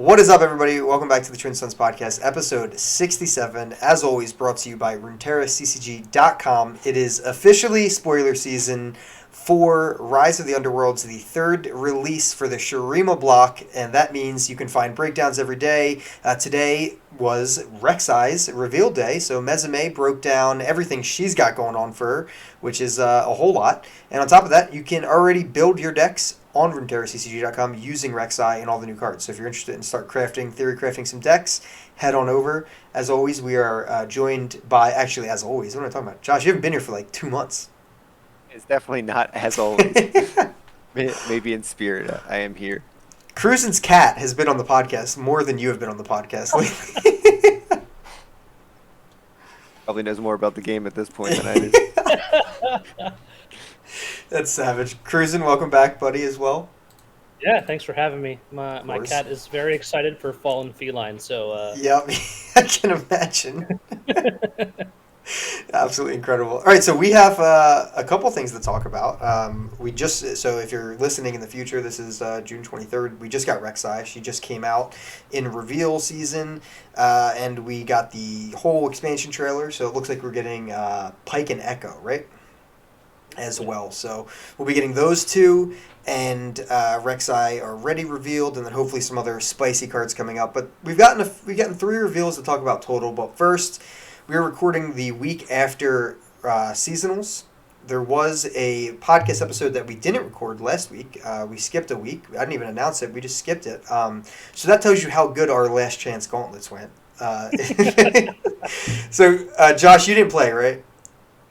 What is up, everybody? Welcome back to the Sunz podcast, episode 67. As always, brought to you by RuneterraCCG.com. It is officially spoiler season for Rise of the Underworlds, the third release for the Shurima block, and that means you can find breakdowns every day. Today was Reksai's reveal day, so Mezume broke down everything she's got going on for her, which is a whole lot. And on top of that, you can already build your decks on RuneterraCCG.com using Reksai and all the new cards. So if you're interested in theory crafting some decks, head on over. As always, we are joined by, actually, as always, what am I talking about? Josh, you haven't been here for like 2 months. It's definitely not as always. Maybe in spirit, I am here. Kroozin's cat has been on the podcast more than you have been on the podcast lately. Probably knows more about the game at this point than I do. That's savage. Kroozin, welcome back, buddy, as well. Yeah, thanks for having me. My cat is very excited for Fallen Feline, so... Yep, I can imagine. Absolutely incredible. All right, so we have a couple things to talk about. So if you're listening in the future, this is June 23rd. We just got Reksai. She just came out in reveal season, and we got the whole expansion trailer. So it looks like we're getting Pike and Echo, right? As well. So we'll be getting those two, and Reksai already revealed, and then hopefully some other spicy cards coming out. But we've gotten 3 reveals to talk about total. But first, we are recording the week after seasonals. There was a podcast episode that we didn't record last week. We skipped a week. I didn't even announce it. We just skipped it. So that tells you how good our Last Chance Gauntlets went. So, Josh, you didn't play, right?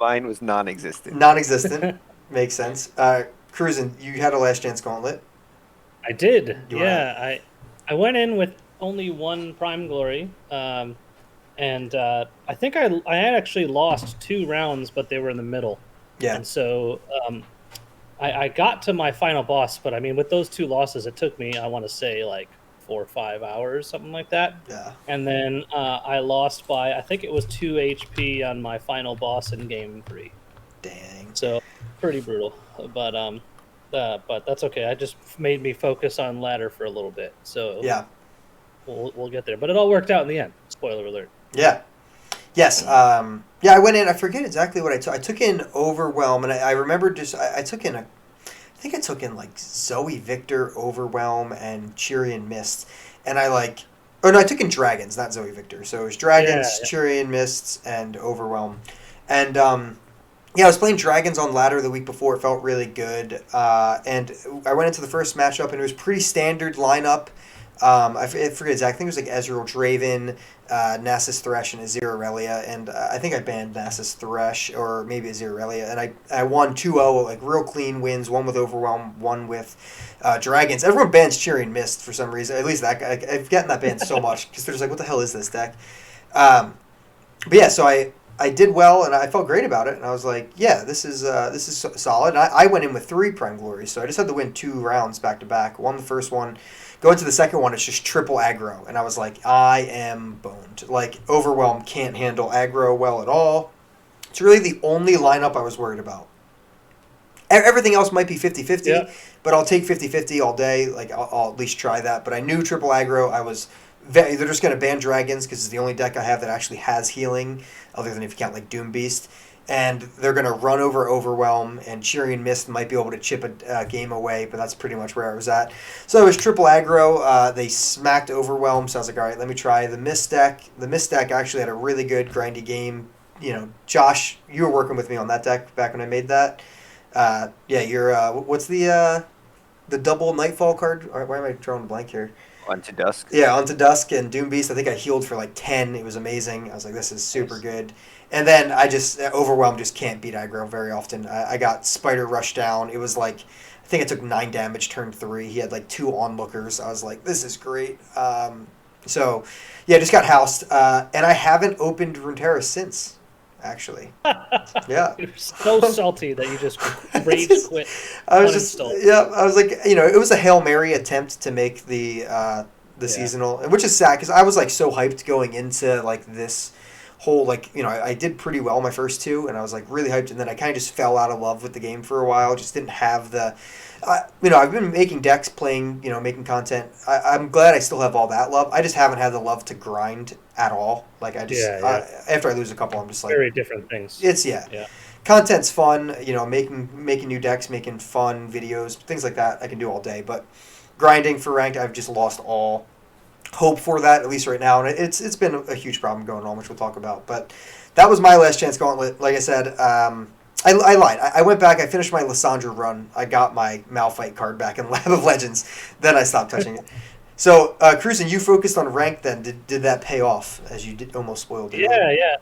Mine was non-existent. Non-existent. Makes sense. Kroozin, you had a Last Chance Gauntlet. I did. I went in with only 1 Prime Glory, and I think I had actually lost 2 rounds, but they were in the middle. Yeah. And so I got to my final boss, but I mean, with those 2 losses, it took me, I want to say, like 4 or 5 hours, something like that. Yeah. And then I lost by, I think it was 2 HP on my final boss in game 3. Dang. So pretty brutal, but that's okay. I just made me focus on ladder for a little bit. So yeah, we'll get there. But it all worked out in the end. Spoiler alert. Yeah. Yes. I went in. I forget exactly what I took. I took in Overwhelm, and I remember I took in I took in like Zoe Victor, Overwhelm, and Cheerian Mist, and I took in Dragons, not Zoe Victor. So it was Dragons, Cheerian Mists, and Overwhelm, and I was playing Dragons on ladder the week before. It felt really good, and I went into the first matchup, and it was pretty standard lineup. I forget exactly. I think it was like Ezreal, Draven, Nasus Thresh, and Azir Aurelia, and I think I banned Nasus Thresh or maybe Azir Aurelia, and I won 2-0, like real clean wins, one with Overwhelm, one with Dragons. Everyone bans Cheerian Mist for some reason. At least that guy. I've gotten that banned so much because they're just like, what the hell is this deck? But yeah, so I did well, and I felt great about it, and I was like, yeah, this is solid. And I went in with 3 Prime Glories, so I just had to win 2 rounds back to back. Won the first one. Go into the second one, it's just triple aggro, and I was like, I am boned. Like, Overwhelm can't handle aggro well at all. It's really the only lineup I was worried about. Everything else might be 50-50, but I'll take 50-50 all day. Like, I'll at least try that. But I knew triple aggro. They're just going to ban Dragons because it's the only deck I have that actually has healing, other than if you count, like, Doom Beast. And they're going to run over Overwhelm, and Cheerian Mist might be able to chip a game away, but that's pretty much where I was at. So it was triple aggro. They smacked Overwhelm, so I was like, all right, let me try the Mist deck. The Mist deck actually had a really good grindy game. You know, Josh, you were working with me on that deck back when I made that. What's the double Nightfall card? Why am I drawing a blank here? Onto Dusk. Yeah, Onto Dusk and Doom Beast. I think I healed for like 10. It was amazing. I was like, this is super good. And then Overwhelm just can't beat aggro very often. I got Spider Rush down. It was like, I think I took 9 damage turn 3. He had like 2 onlookers. I was like, this is great. So, yeah, just got housed. And I haven't opened Runeterra since, actually. Yeah. You're so salty that you just rage quit. I was like, it was a Hail Mary attempt to make the seasonal, which is sad because I was like so hyped going into like this whole like I did pretty well my first two, and I was like really hyped, and then I kind of just fell out of love with the game for a while. Just didn't have the, I've been making decks, playing, making content. I'm glad I still have all that love. I just haven't had the love to grind at all. Like I just after I lose a couple, I'm just like very different things. It's content's fun. Making new decks, making fun videos, things like that. I can do all day, but grinding for ranked, I've just lost all hope for that, at least right now, and it's been a huge problem going on, which we'll talk about. But that was my Last Chance Gauntlet. Like I said, I lied. I went back. I finished my Lysandra run. I got my Malphite card back in Lab of Legends. Then I stopped touching it. So, Kroozin, you focused on rank then. Did that pay off, as you did almost spoiled it? Yeah.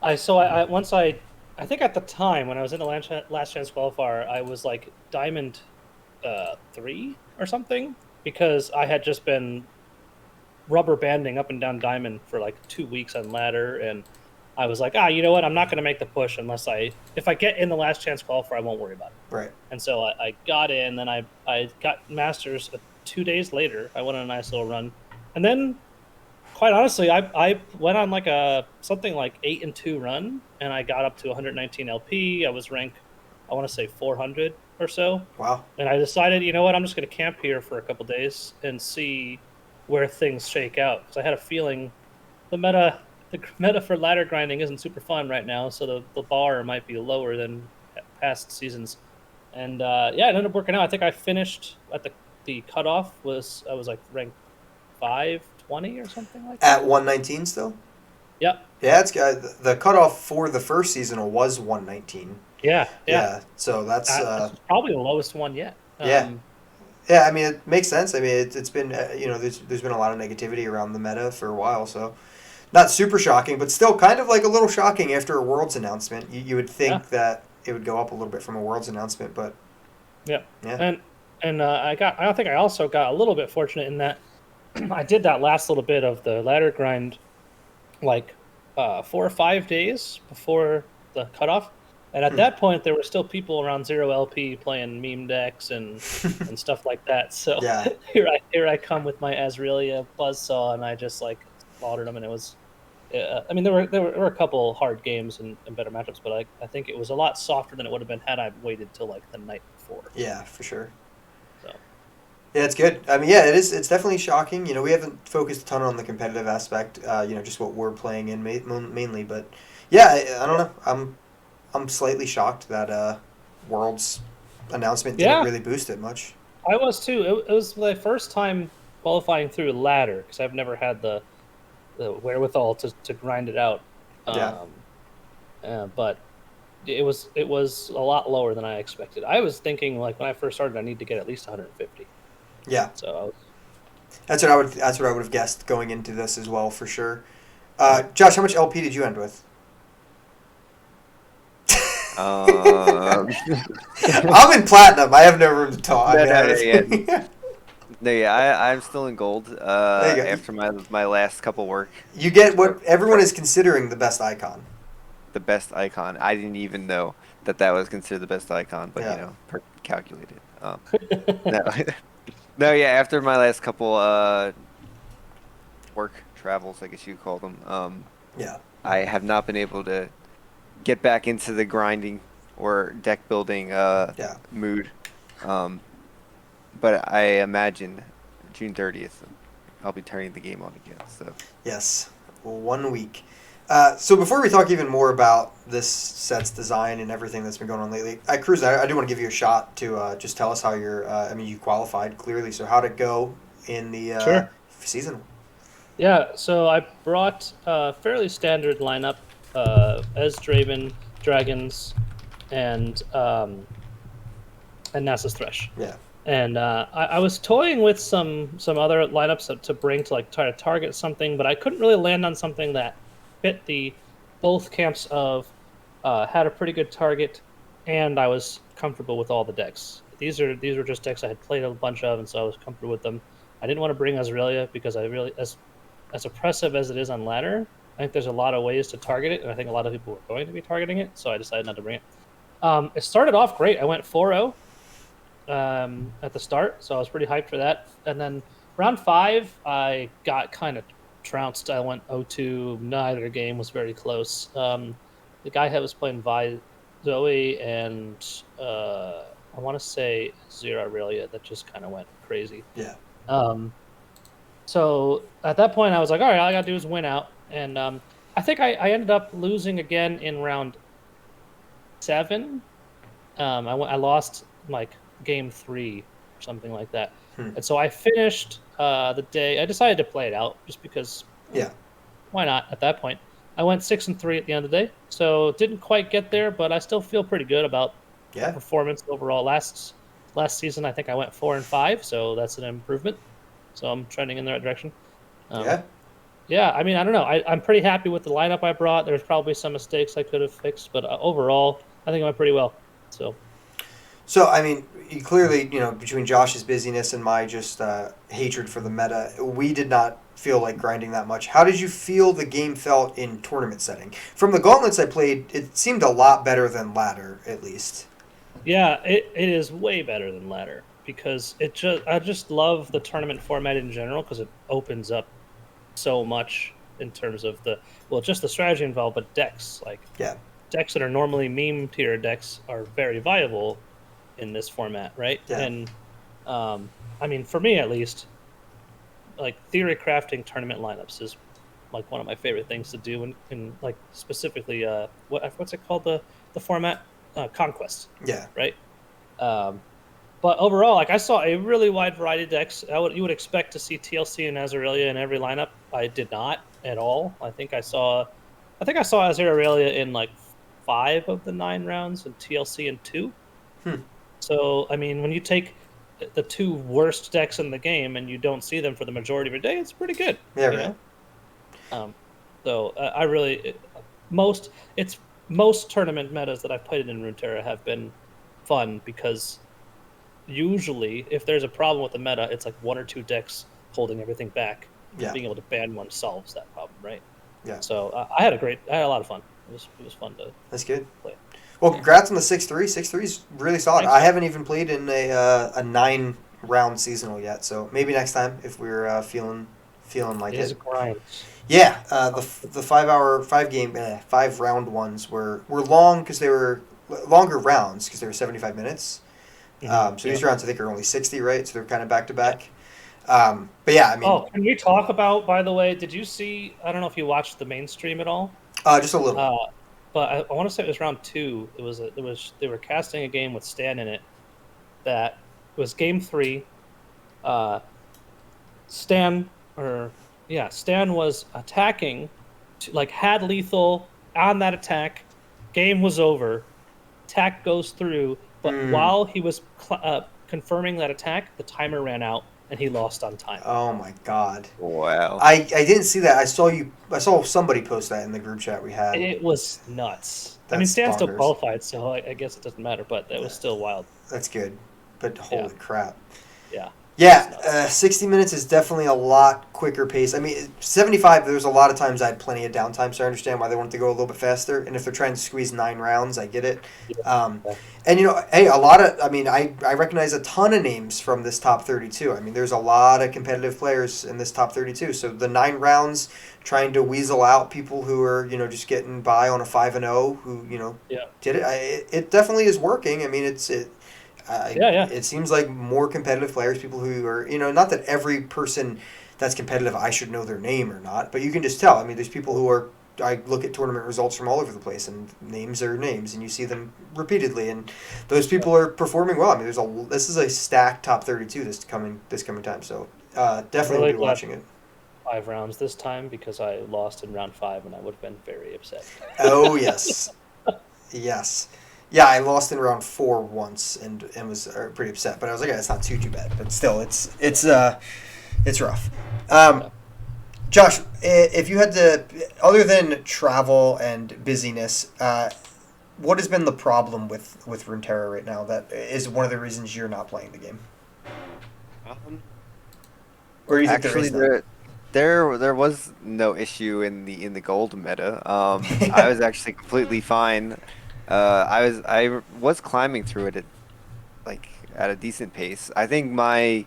I think at the time when I was in the Last Chance Qualifier, I was like Diamond 3 or something, because I had just been rubber banding up and down Diamond for like 2 weeks on ladder, and I was like, you know what? I'm not going to make the push unless if I get in the Last Chance Qualifier, I won't worry about it. Right. And so I got in, then I got Masters 2 days later. I went on a nice little run, and then, quite honestly, I went on like something like 8-2 run, and I got up to 119 LP. I was ranked, I want to say 400 or so. Wow. And I decided, you know what? I'm just going to camp here for a couple days and see where things shake out, because I had a feeling the meta for ladder grinding isn't super fun right now, so the bar might be lower than past seasons. And it ended up working out. I think I finished at the cutoff I was like ranked 520 or something like that. At 119 still? Yep. Yeah, it's the cutoff for the first season was 119. Yeah. So that's probably the lowest one yet. Yeah, I mean, it makes sense. I mean, it's been, there's been a lot of negativity around the meta for a while, so not super shocking, but still kind of like a little shocking after a Worlds announcement. You would think that it would go up a little bit from a Worlds announcement, but yeah. And I think I also got a little bit fortunate in that I did that last little bit of the ladder grind like 4 or 5 days before the cutoff. And at that point, there were still people around 0 LP playing meme decks and stuff like that. So here I come with my Azrelia Buzzsaw, and I just like slaughtered them. And it was, I mean, there were a couple hard games and better matchups, but I think it was a lot softer than it would have been had I waited till like the night before. Yeah, for sure. So. Yeah, it's good. I mean, yeah, it is. It's definitely shocking. We haven't focused a ton on the competitive aspect. Just what we're playing in mainly. But yeah, I don't know. I'm slightly shocked that Worlds announcement didn't really boost it much. I was too. It was my first time qualifying through ladder, because I've never had the wherewithal to grind it out. But it was a lot lower than I expected. I was thinking, like, when I first started, I need to get at least 150. Yeah. So that's what I would have guessed going into this as well, for sure. Josh, how much LP did you end with? I'm in platinum. I have no room to talk. I'm still in gold. After my last couple work. You get what everyone is considering the best icon. The best icon. I didn't even know that was considered the best icon, but calculated. After my last couple work travels, I guess you call them. I have not been able to get back into the grinding or deck building mood. But I imagine June 30th, I'll be turning the game on again. So yes, 1 week. So before we talk even more about this set's design and everything that's been going on lately, Kroozin, I do want to give you a shot to just tell us how you qualified clearly. So how'd it go in the season? Yeah, so I brought a fairly standard lineup. As Draven, Dragons, and Nasus Thresh. Yeah. And I was toying with some other lineups to bring to like try to target something, but I couldn't really land on something that fit both camps of had a pretty good target, and I was comfortable with all the decks. These were just decks I had played a bunch of, and so I was comfortable with them. I didn't want to bring Azrelia because I really, as oppressive as it is on ladder, I think there's a lot of ways to target it, and I think a lot of people were going to be targeting it, so I decided not to bring it. It started off great. I went 4-0 at the start, so I was pretty hyped for that. And then round 5, I got kind of trounced. I went 0-2. Neither game was very close. The guy that was playing Zoe and I want to say Zero Aurelia that just kind of went crazy. Yeah. So at that point, I was like, all right, all I got to do is win out. And I think I ended up losing again in round 7. I lost like game 3 or something like that. And so I finished the day. I decided to play it out just because. Yeah. Why not? At that point, I went 6-3 at the end of the day. So didn't quite get there, but I still feel pretty good about performance overall. Last season, I think I went 4-5, so that's an improvement. So I'm trending in the right direction. Yeah. I mean, I don't know. I'm pretty happy with the lineup I brought. There's probably some mistakes I could have fixed, but overall, I think I went pretty well. So, I mean, you clearly, between Josh's busyness and my just hatred for the meta, we did not feel like grinding that much. How did you feel the game felt in tournament setting? From the gauntlets I played, it seemed a lot better than ladder, at least. Yeah, it is way better than ladder because I just love the tournament format in general because it opens up so much in terms of just the strategy involved, but decks. Decks that are normally meme tier decks are very viable in this format, right? Yeah. And I mean, for me at least, like theory crafting tournament lineups is like one of my favorite things to do, in like specifically what's it called, the format Conquest. Yeah. Right. But overall, like I saw a really wide variety of decks. You would expect to see TLC and Azarelia in every lineup. I did not at all. I think I saw Azarelia in like 5 of the 9 rounds and TLC in 2. So, I mean, when you take the 2 worst decks in the game and you don't see them for the majority of your day, it's pretty good. Yeah, right. So I really most tournament metas that I've played in Runeterra have been fun because usually if there's a problem with the meta, it's like 1 or 2 decks holding everything back. Yeah. Being able to ban one solves that problem, right? Yeah. So I had a lot of fun. It was fun to. That's good. Play. Well, congrats on the 6-3. 6-3 is really solid. Thanks. I haven't even played in a 9-round seasonal yet, so maybe next time if we're feeling like it. It is a grind. Yeah, the 5-round ones were long because they were longer rounds because they were 75 minutes. So these rounds I think are only 60, right? So they're kind of back to back. But yeah, I mean. Oh, can we talk about? By the way, did you see? I don't know if you watched the mainstream at all. Just a little. But I want to say it was round 2. They were casting a game with Stan in it. That was game 3. Stan was attacking, had lethal on that attack. Game was over. Attack goes through, but while he was confirming that attack, the timer ran out and he lost on time. Oh my god! Wow! I didn't see that. I saw somebody post that in the group chat we had. It was nuts. I mean, Stan still qualified, so I guess it doesn't matter. But that was still wild. That's good, but holy crap! Yeah. Yeah, 60 minutes is definitely a lot quicker pace. I mean, 75, there's a lot of times I had plenty of downtime, so I understand why they wanted to go a little bit faster. And if they're trying to squeeze 9 rounds, I get it. And, hey, I recognize a ton of names from this top 32. I mean, there's a lot of competitive players in this top 32. So the 9 rounds, trying to weasel out people who are, just getting by on a 5-0, who, did it. It definitely is working. I mean, it seems like more competitive players, people who are, not that every person that's competitive, I should know their name or not, but you can just tell. I mean, there's people who are, I look at tournament results from all over the place, and names are names, and you see them repeatedly, and those people are performing well. I mean, this is a stacked top 32 this coming time, so definitely really be watching it. 5 rounds this time because I lost in round 5, and I would have been very upset. Oh, yes. Yes. Yeah, I lost in round 4 once and was pretty upset, but I was like, it's not too bad. But still, it's rough. Josh, if you had to, other than travel and busyness, what has been the problem with Runeterra right now that is one of the reasons you're not playing the game? Or do you think there was no issue in the gold meta. I was actually completely fine. I was climbing through it at a decent pace. I think my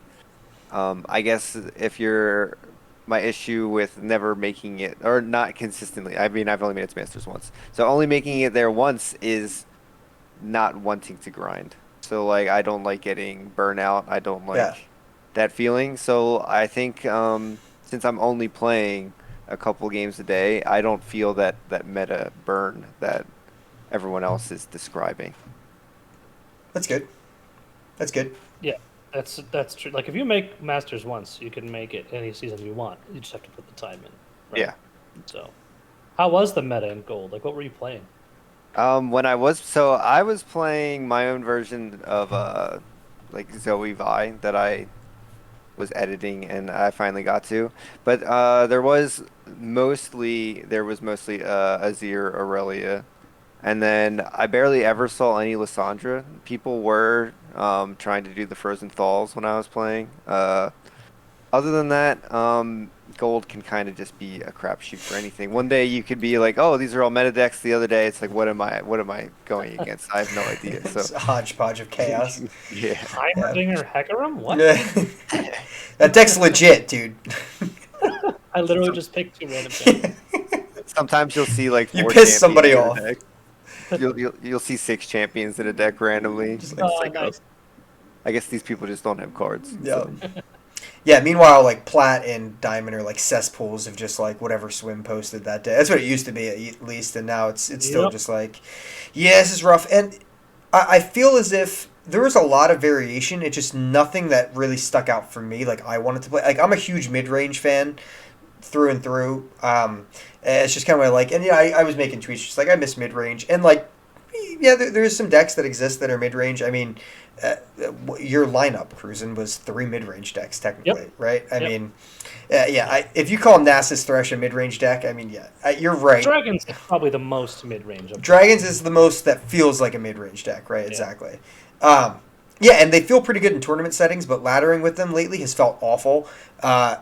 I guess if you're my issue with never making it, or not consistently. I mean, I've only made it to Masters once, so only making it there once is not wanting to grind. So like, I don't like getting burnout. I don't like that feeling. So I think since I'm only playing a couple games a day, I don't feel that meta burn that everyone else is describing. That's good. That's good. Yeah, that's true. Like if you make Masters once, you can make it any season you want. You just have to put the time in. Right? Yeah. So, how was the meta in Gold? Like, what were you playing? When I was playing my own version of like Zoe Vi that I was editing and I finally got to, but there was mostly Azir, Aurelia, and then I barely ever saw any Lissandra. People were trying to do the Frozen Thalls when I was playing. Other than that, Gold can kind of just be a crapshoot for anything. One day you could be like, "Oh, these are all meta decks." The other day, it's like, "What am I going against?" I have no idea. So it's a hodgepodge of chaos. Yeah. Heimerdinger Hecarim? What? That deck's legit, dude. I literally just picked 2 random things. Sometimes you'll see like 4 you piss somebody off. You'll see 6 champions in a deck randomly. Just like, nice. I guess these people just don't have cards. Yeah. So. Yeah, meanwhile, like, Plat and Diamond are, like, cesspools of just, like, whatever Swim posted that day. That's what it used to be, at least, and now it's still just, like, yeah, this is rough. And I feel as if there was a lot of variation. It's just nothing that really stuck out for me. Like, I wanted to play. Like, I'm a huge mid-range fan through and through. It's just kind of what I like. And, yeah, I was making tweets just like, I miss mid-range. And, like, yeah, there's some decks that exist that are mid-range. I mean, your lineup, Kroozin, was 3 mid-range decks, technically, right? I mean, if you call Nasus Thresh a mid-range deck, I mean, you're right. Dragons is probably the most mid-range. Dragons is the most that feels like a mid-range deck, right? Exactly. And they feel pretty good in tournament settings, but laddering with them lately has felt awful.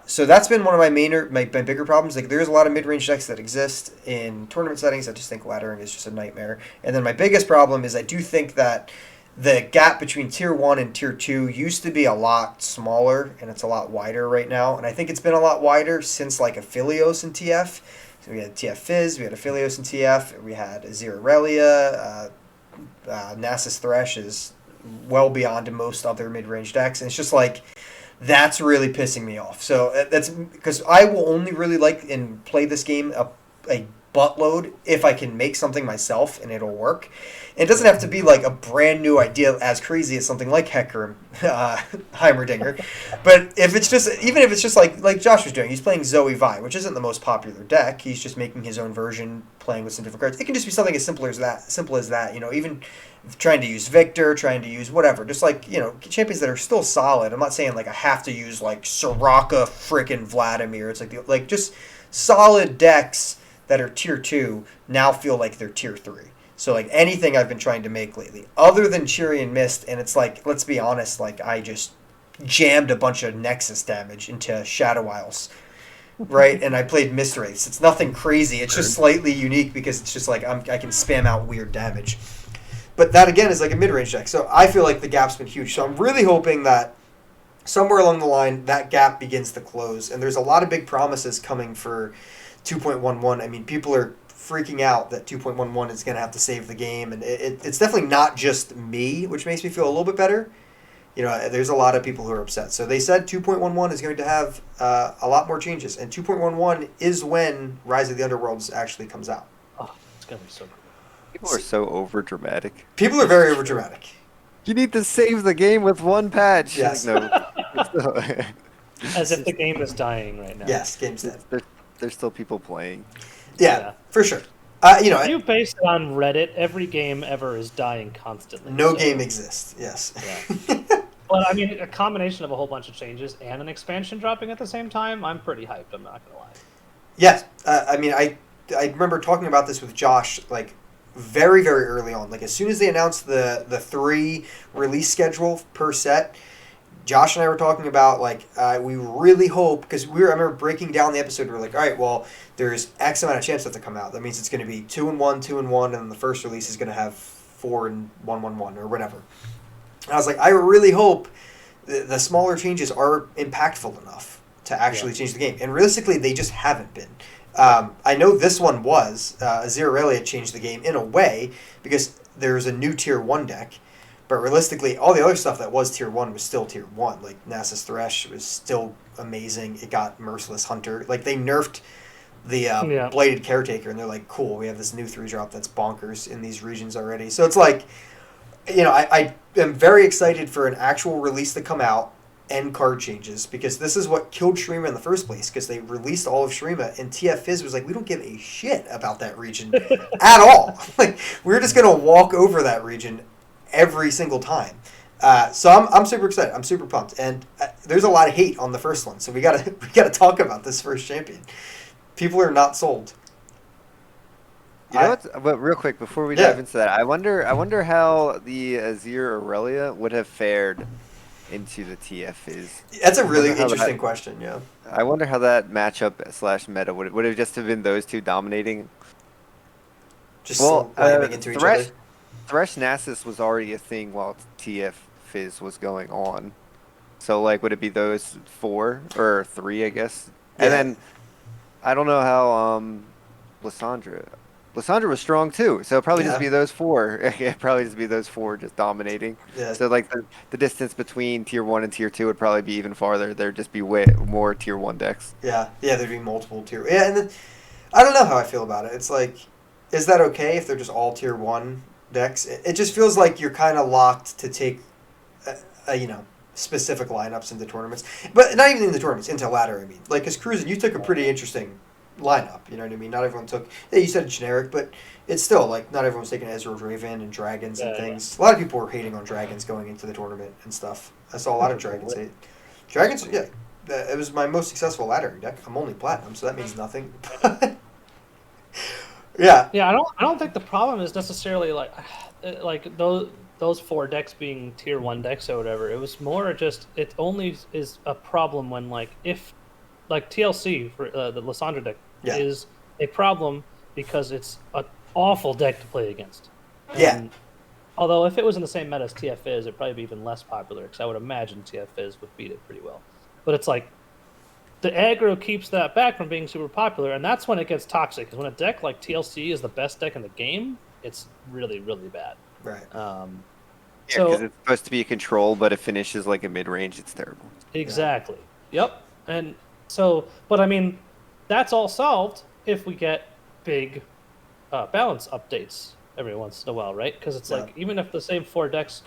So that's been one of my my bigger problems. Like, there's a lot of mid-range decks that exist in tournament settings. I just think laddering is just a nightmare. And then my biggest problem is I do think that the gap between Tier 1 and Tier 2 used to be a lot smaller, and it's a lot wider right now. And I think it's been a lot wider since, like, Aphelios and TF. So we had TF Fizz, we had Aphelios and TF, we had Azir Aurelia, Nasus Thresh is well beyond most other mid-range decks. And it's just like, that's really pissing me off. So that's because I will only really like and play this game a buttload if I can make something myself and it'll work. It doesn't have to be like a brand new idea as crazy as something like Hecarim, Heimerdinger. But if it's just, even if it's just like Josh was doing, he's playing Zoe Vi, which isn't the most popular deck. He's just making his own version, playing with some different cards. It can just be something as simple as that. You know, even trying to use Victor, trying to use whatever. Just like, you know, champions that are still solid. I'm not saying like I have to use like Soraka frickin' Vladimir. It's like just solid decks that are Tier 2 now feel like they're Tier 3. So, like, anything I've been trying to make lately, other than Cheerian Mist, and it's like, let's be honest, like, I just jammed a bunch of Nexus damage into Shadow Isles, right? And I played Mist Wraiths. It's nothing crazy. It's just slightly unique because it's just like I can spam out weird damage. But that, again, is like a mid-range deck. So I feel like the gap's been huge. So I'm really hoping that somewhere along the line, that gap begins to close. And there's a lot of big promises coming for 2.11. I mean, people are freaking out that 2.11 is going to have to save the game, and it's definitely not just me, which makes me feel a little bit better. You know, there's a lot of people who are upset. So they said 2.11 is going to have a lot more changes, and 2.11 is when Rise of the Underworlds actually comes out. Oh, it's going to be so cool. People are so overdramatic. People are very overdramatic. You need to save the game with one patch. Yes. No. As if the game is dying right now. Yes, game's dead. There's still people playing. Yeah, for sure. You know, if you base it on Reddit, every game ever is dying constantly. No game exists. Yes. Yeah. But I mean, a combination of a whole bunch of changes and an expansion dropping at the same time, I'm pretty hyped. I'm not gonna lie. Yes, I mean, I remember talking about this with Josh like very, very early on. Like as soon as they announced the 3 release schedule per set, Josh and I were talking about, like, we really hope, because I remember breaking down the episode, we were like, all right, well, there's X amount of chances to come out. That means it's going to be 2-1, 2-1, and then the first release is going to have 4-1, 1-1, or whatever. And I was like, I really hope the smaller changes are impactful enough to actually change the game. And realistically, they just haven't been. I know this one was. Azir Aurelia changed the game in a way because there's a new Tier 1 deck. But realistically, all the other stuff that was Tier 1 was still Tier 1. Like, Nasus Thresh was still amazing. It got Merciless Hunter. Like, they nerfed the Bladed Caretaker, and they're like, cool, we have this new 3-drop that's bonkers in these regions already. So it's like, I am very excited for an actual release to come out and card changes, because this is what killed Shreema in the first place, because they released all of Shreema, and TF Fizz was like, we don't give a shit about that region at all. Like, we're just going to walk over that region every single time. So I'm super excited. I'm super pumped, and there's a lot of hate on the first one, so we gotta talk about this first champion. People are not sold. You know what? But real quick before we dive into that, I wonder how the Azir Aurelia would have fared into the TF is. That's a really interesting question. Yeah. I wonder how that matchup / meta would have just have been those two dominating. Just slamming into each other. Thresh Nasus was already a thing while TF Fizz was going on. So, like, would it be those 4 or 3, I guess? Yeah. And then, I don't know how Lissandra was strong too, so it'd probably just be those 4. It'd probably just be those 4 just dominating. Yeah. So, like, the distance between Tier 1 and Tier 2 would probably be even farther. There'd just be way more Tier 1 decks. Yeah, there'd be multiple Tier... Yeah, and then, I don't know how I feel about it. It's like, is that okay if they're just all Tier 1 decks? It just feels like you're kind of locked to take, specific lineups into tournaments. But not even in the tournaments, into ladder, I mean. Like, because Kroozin, you took a pretty interesting lineup, you know what I mean? Not everyone took... Yeah, you said a generic, but it's still, like, not everyone's taking Ezra Raven and Dragons and things. A lot of people were hating on Dragons going into the tournament and stuff. I saw a lot of Dragons hate. Dragons, yeah. It was my most successful laddering deck. I'm only Platinum, so that means nothing. Yeah. Yeah, I don't think the problem is necessarily like those 4 decks being Tier 1 decks or whatever. It was more just, it only is a problem when, like, if, like, TLC for the Lissandra deck is a problem because it's an awful deck to play against. And although if it was in the same meta as TF Fizz, it'd probably be even less popular, because I would imagine TF Fizz would beat it pretty well. But it's like, the aggro keeps that back from being super popular, and that's when it gets toxic. Because when a deck like TLC is the best deck in the game, it's really, really bad. Right. Because it's supposed to be a control, but it finishes like a mid-range. It's terrible. Exactly. Yep. And so, but I mean, that's all solved if we get big balance updates every once in a while, right? Because it's like, even if the same 4 decks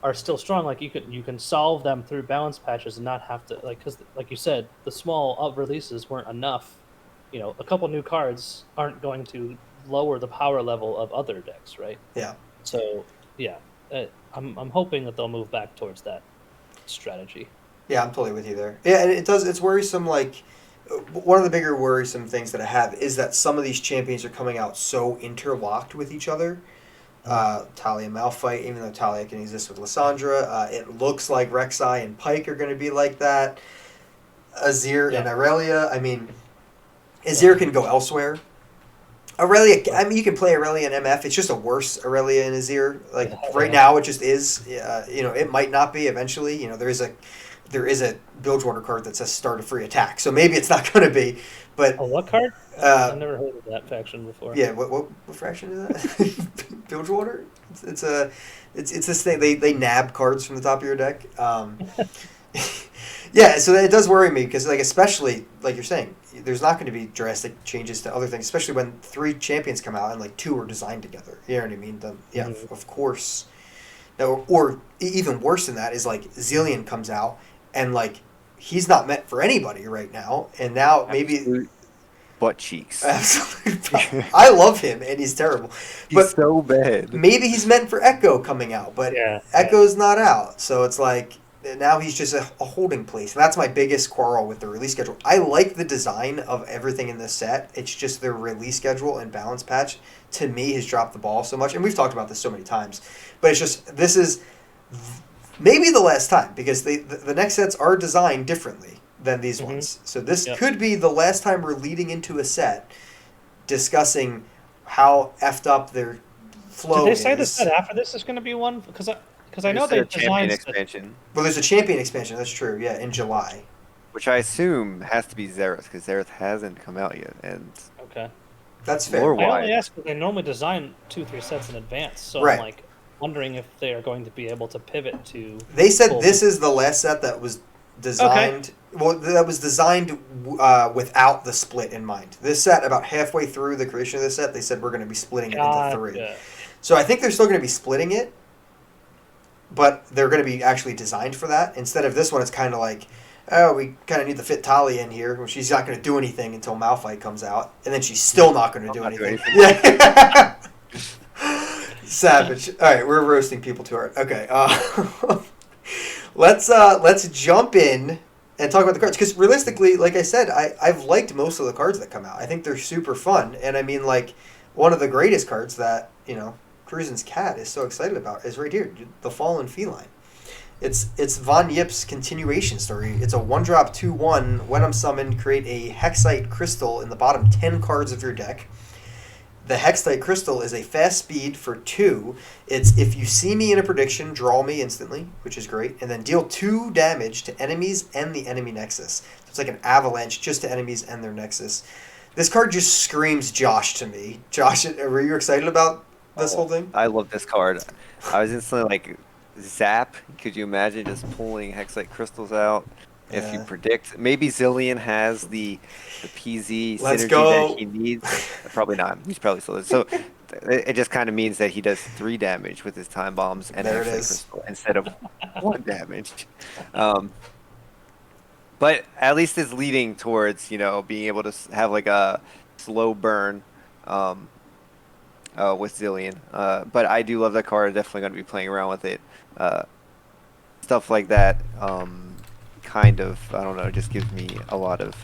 are still strong, like, you can solve them through balance patches and not have to, like, because like you said, the small up releases weren't enough. A couple new cards aren't going to lower the power level of other decks, right? Yeah. So I'm hoping that they'll move back towards that strategy. Yeah, I'm totally with you there. Yeah, and it's worrisome. Like, one of the bigger worrisome things that I have is that some of these champions are coming out so interlocked with each other. Talia Malphite, even though Talia can exist with Lissandra, it looks like Reksai and Pyke are going to be like that. Azir and Aurelia, I mean, Azir can go elsewhere. Aurelia, I mean, you can Play Aurelia and MF. It's just a worse Aurelia and Azir. Like, right now, it just is. It might not be eventually. There is a Bilgewater card that says start a free attack, so maybe it's not going to be. But what card? I've never heard of that faction before. Yeah, what faction is that? Bilgewater? It's this thing. They nab cards from the top of your deck. Yeah, so it does worry me because, like, especially like you're saying, there's not going to be drastic changes to other things, especially when 3 champions come out and like 2 are designed together. You know what I mean? Of course. No, or even worse than that is, like, Zillion comes out and, like, he's not meant for anybody right now, and now maybe butt cheeks. Absolutely. I love him, and he's terrible. He's so bad. Maybe he's meant for Echo coming out, but Echo's not out, so it's like now he's just a holding place. And that's my biggest quarrel with the release schedule. I like the design of everything in this set. It's just their release schedule and balance patch, to me, has dropped the ball so much. And we've talked about this so many times. But it's just, this is maybe the last time, because the next sets are designed differently than these ones. So this could be the last time we're leading into a set discussing how effed up their flow is. Did they say the set after this is going to be one? Because I know they designed expansion. Well, there's a champion expansion. That's true. Yeah, in July. which I assume has to be Xerath, because Xerath hasn't come out yet. And Okay. That's fair. Lore-wise, I only ask because they normally design 2-3 sets in advance, so Right. I'm like wondering if they are going to be able to pivot to. They said this is the last set that was designed. Well, that was designed without the split in mind. This set, about halfway through the creation of this set, they said we're going to be splitting it into 3. Gotcha. So I think they're still going to be splitting it, but they're going to be actually designed for that. Instead of this one, it's kind of like, oh, we kind of need to fit Tali in here. Well, she's not going to do anything until Malphite comes out, and then she's still not going to do anything. Yeah. Savage. All right, we're roasting people too hard. Okay, let's jump in and talk about the cards, because realistically, like I said, I've liked most of the cards that come out. I think they're super fun, and I mean, like, one of the greatest cards that Kroozin cat is so excited about is right here, the Fallen Feline. It's Von Yip's continuation story. It's a 1-drop 2/1. When I'm summoned, create a Hexite crystal in the bottom 10 cards of your deck. The Hexite crystal is a fast speed for 2. It's if you see me in a prediction, draw me instantly, which is great, and then deal 2 damage to enemies and the enemy nexus. So it's like an avalanche just to enemies and their nexus. This card just screams Josh to me. Josh, were you excited about this whole thing? I love this card. I was instantly like, zap. Could you imagine just pulling Hexite crystals out? If you predict, maybe Zillion has the PZ synergy that he needs. Probably not. He's probably still is. So it just kind of means that he does 3 damage with his time bombs and Hexite crystal instead of 1 damage. But at least it's leading towards being able to have like a slow burn with Zillion. But I do love that card. Definitely going to be playing around with it. Stuff like that. Kind of, I don't know, just gives me a lot of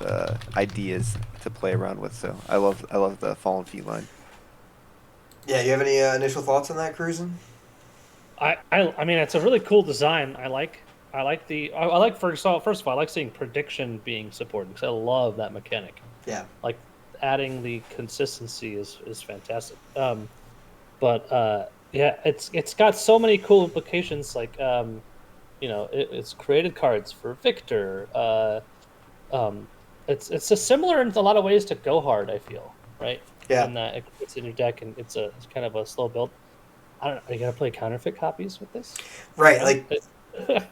ideas to play around with. So I love the Fallen Feline. Yeah, you have any initial thoughts on that, Kroozin? I mean, it's a really cool design. I like first of all, I like seeing prediction being supported because I love that mechanic. Yeah. Like adding the consistency is fantastic. But it's got so many cool implications. Like it's created cards for Victor. It's just similar in a lot of ways to Go Hard, I feel, right? Yeah. And it's in your deck, and it's kind of a slow build. I don't know. Are you gonna play counterfeit copies with this? Right, like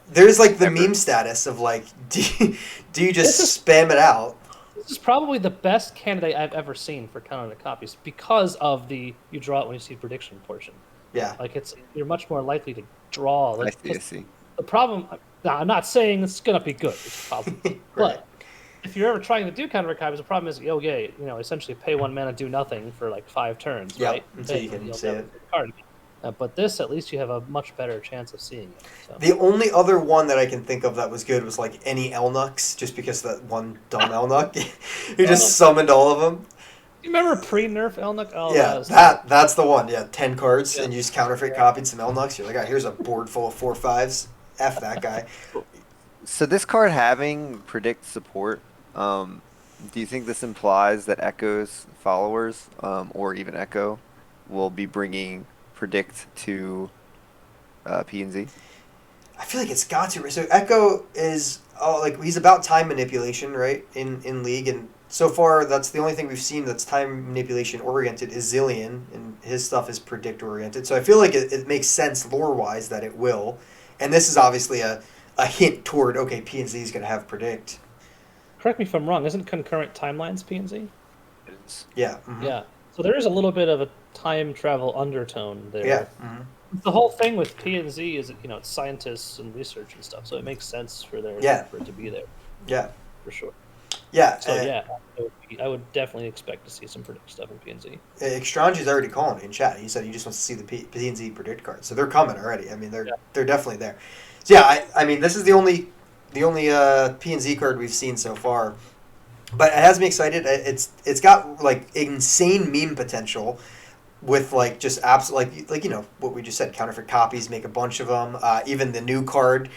there's like the meme status of like, do you just spam it out? This is probably the best candidate I've ever seen for counterfeit copies because of you draw it when you see prediction portion. Yeah. Like you're much more likely to draw. Like, I see. The problem, I'm not saying it's gonna be good. It's a problem, right. But if you're ever trying to do counterfeit copies, the problem is, essentially pay 1 mana, do nothing for like 5 turns, right? Until you can see it. Card. But this, at least, you have a much better chance of seeing it. So. The only other one that I can think of that was good was like any Elnuks, just because that one dumb Elnuk, who just summoned all of them. You remember pre-nerf Elnuk? Oh, yeah, that's the one. Yeah, 10 cards, and you just counterfeit copied some Elnuks. You're like, oh, here's a board full of 4/5s. F that guy. So this card having predict support, do you think this implies that Echo's followers, or even Echo, will be bringing predict to P&Z? I feel like it's got to. So Echo is he's about time manipulation, right? In League, and so far that's the only thing we've seen that's time manipulation oriented is Zillion, and his stuff is predict oriented. So I feel like it makes sense lore wise that it will. And this is obviously a hint toward, okay, P&Z is going to have predict. Correct me if I'm wrong. Isn't concurrent timelines P&Z? It is. Yeah. Mm-hmm. Yeah. So there is a little bit of a time travel undertone there. Yeah. Mm-hmm. The whole thing with P&Z is, it's scientists and research and stuff. So it makes sense for it to be there. Yeah. For sure. Yeah. So I would definitely expect to see some predict stuff in P&Z. Extrange is already calling in chat. He said he just wants to see the P&Z predict cards. So they're coming already. I mean, they're definitely there. So yeah, I mean, this is the only P&Z card we've seen so far. But it has me excited. It's got like insane meme potential with like just absolute like what we just said, counterfeit copies, make a bunch of them. Even the new card,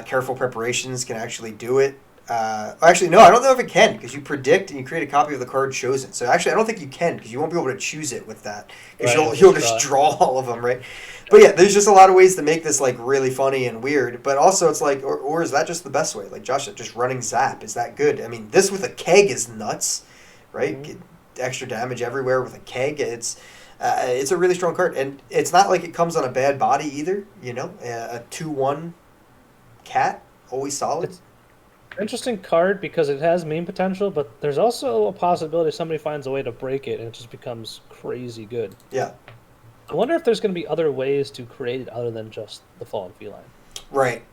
careful preparations can actually do it. Actually, no, I don't know if it can because you predict and you create a copy of the card chosen. So actually, I don't think you can because you won't be able to choose it with that because you'll just draw all of them, right? But yeah, there's just a lot of ways to make this like really funny and weird. But also, it's like, or is that just the best way? Like Josh, just running Zap, is that good? I mean, this with a keg is nuts, right? Get extra damage everywhere with a keg. It's a really strong card, and it's not like it comes on a bad body either. You know, a 2/1 cat, always solid. It's an interesting card because it has meme potential, but there's also a possibility somebody finds a way to break it and it just becomes crazy good. Yeah. I wonder if there's going to be other ways to create it other than just the Fallen Feline. Right.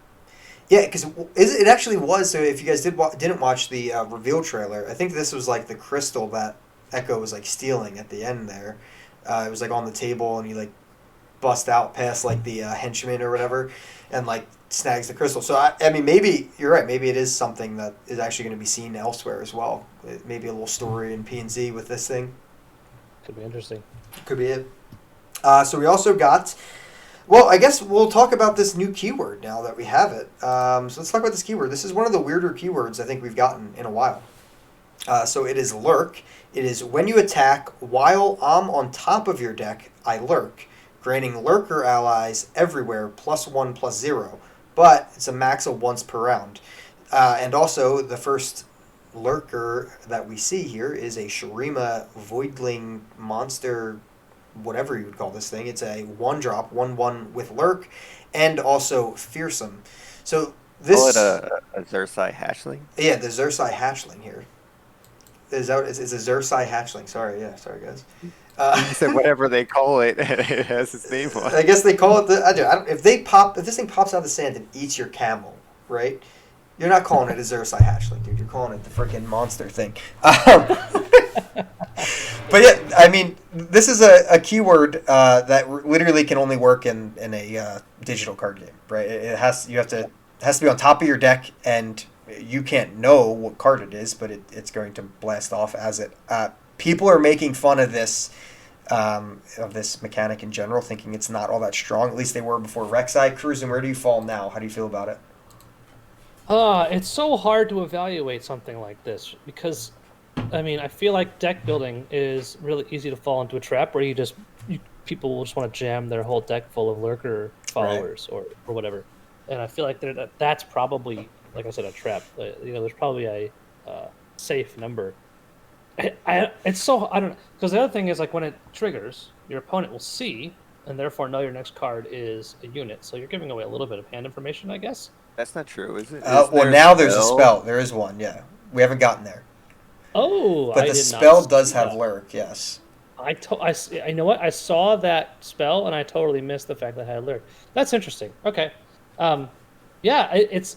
Yeah, because it actually was. So if you guys didn't watch the reveal trailer, I think this was like the crystal that Echo was like stealing at the end there. It was like on the table, and he like bust out past like the henchman or whatever, and like snags the crystal. So I mean, maybe you're right. Maybe it is something that is actually going to be seen elsewhere as well. Maybe a little story in P&Z with this thing. Could be interesting. Could be it. So we also got. Well, I guess we'll talk about this new keyword now that we have it. So let's talk about this keyword. This is one of the weirder keywords I think we've gotten in a while. So it is lurk. It is when you attack while I'm on top of your deck, I lurk, granting lurker allies everywhere +1/+0, but it's a max of once per round. And also the first lurker that we see here is a Shurima Voidling monster, whatever you would call this thing. It's a 1-drop, 1/1 with lurk, and also fearsome. So this. Call it a Xerside hatchling? Yeah, the Xerside hatchling here. It's a Xerside hatchling. Sorry guys. You said whatever they call it, it has its name on it. I guess they call it the. I don't. If this thing pops out of the sand and eats your camel, right? You're not calling it a Xerside hatchling, dude. You're calling it the freaking monster thing. But yeah, I mean, this is a keyword that literally can only work in a digital card game, right? It has to be on top of your deck, and you can't know what card it is, but it's going to blast off as it. People are making fun of this mechanic in general, thinking it's not all that strong. At least they were before Reksai. Kroozin, where do you fall now? How do you feel about it? It's so hard to evaluate something like this because, I mean, I feel like deck building is really easy to fall into a trap where people will just want to jam their whole deck full of lurker followers or whatever, and I feel like that's probably, like I said, a trap. There's probably a safe number. It's so I don't know, because the other thing is like when it triggers, your opponent will see and therefore know your next card is a unit. So you're giving away a little bit of hand information, I guess. That's not true, is it? Well, now there's a spell. There is one, yeah. We haven't gotten there. Oh, but the spell does have lurk, yes. I know what? I saw that spell and I totally missed the fact that it had lurk. That's interesting. Okay. Yeah,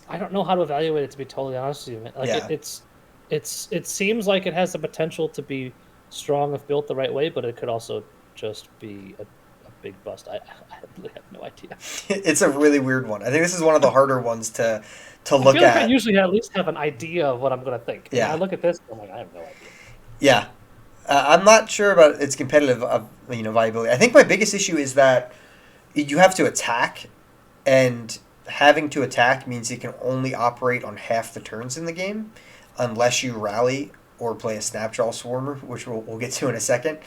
I don't know how to evaluate it, to be totally honest with you. Like yeah. It seems like it has the potential to be strong if built the right way, but it could also just be a big bust. I really have no idea. It's a really weird one. I think this is one of the harder ones to look I feel like at. I usually at least have an idea of what I'm going to think. Yeah. When I look at this, I'm like, I have no idea. Yeah. I'm not sure about its competitive viability. I think my biggest issue is that you have to attack, and having to attack means it can only operate on half the turns in the game unless you rally or play a Snapjaw Swarmer, which we'll get to in a second.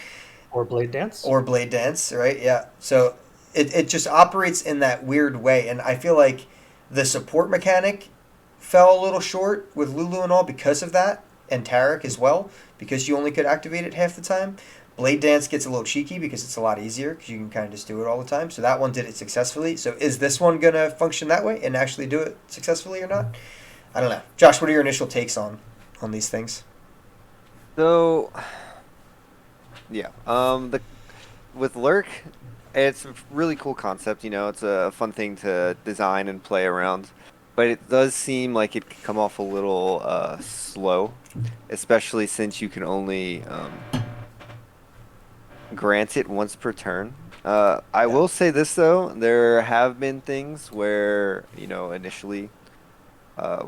Or Blade Dance. Or Blade Dance, right? Yeah. So it just operates in that weird way. And I feel like the support mechanic fell a little short with Lulu and all because of that, and Tarek as well, because you only could activate it half the time. Blade Dance gets a little cheeky because it's a lot easier because you can kind of just do it all the time. So that one did it successfully. So is this one going to function that way and actually do it successfully or not? I don't know. Josh, what are your initial takes on these things? So, yeah. With Lurk, it's a really cool concept. It's a fun thing to design and play around. But it does seem like it could come off a little slow, especially since you can only grant it once per turn. I will say this, though. There have been things where, initially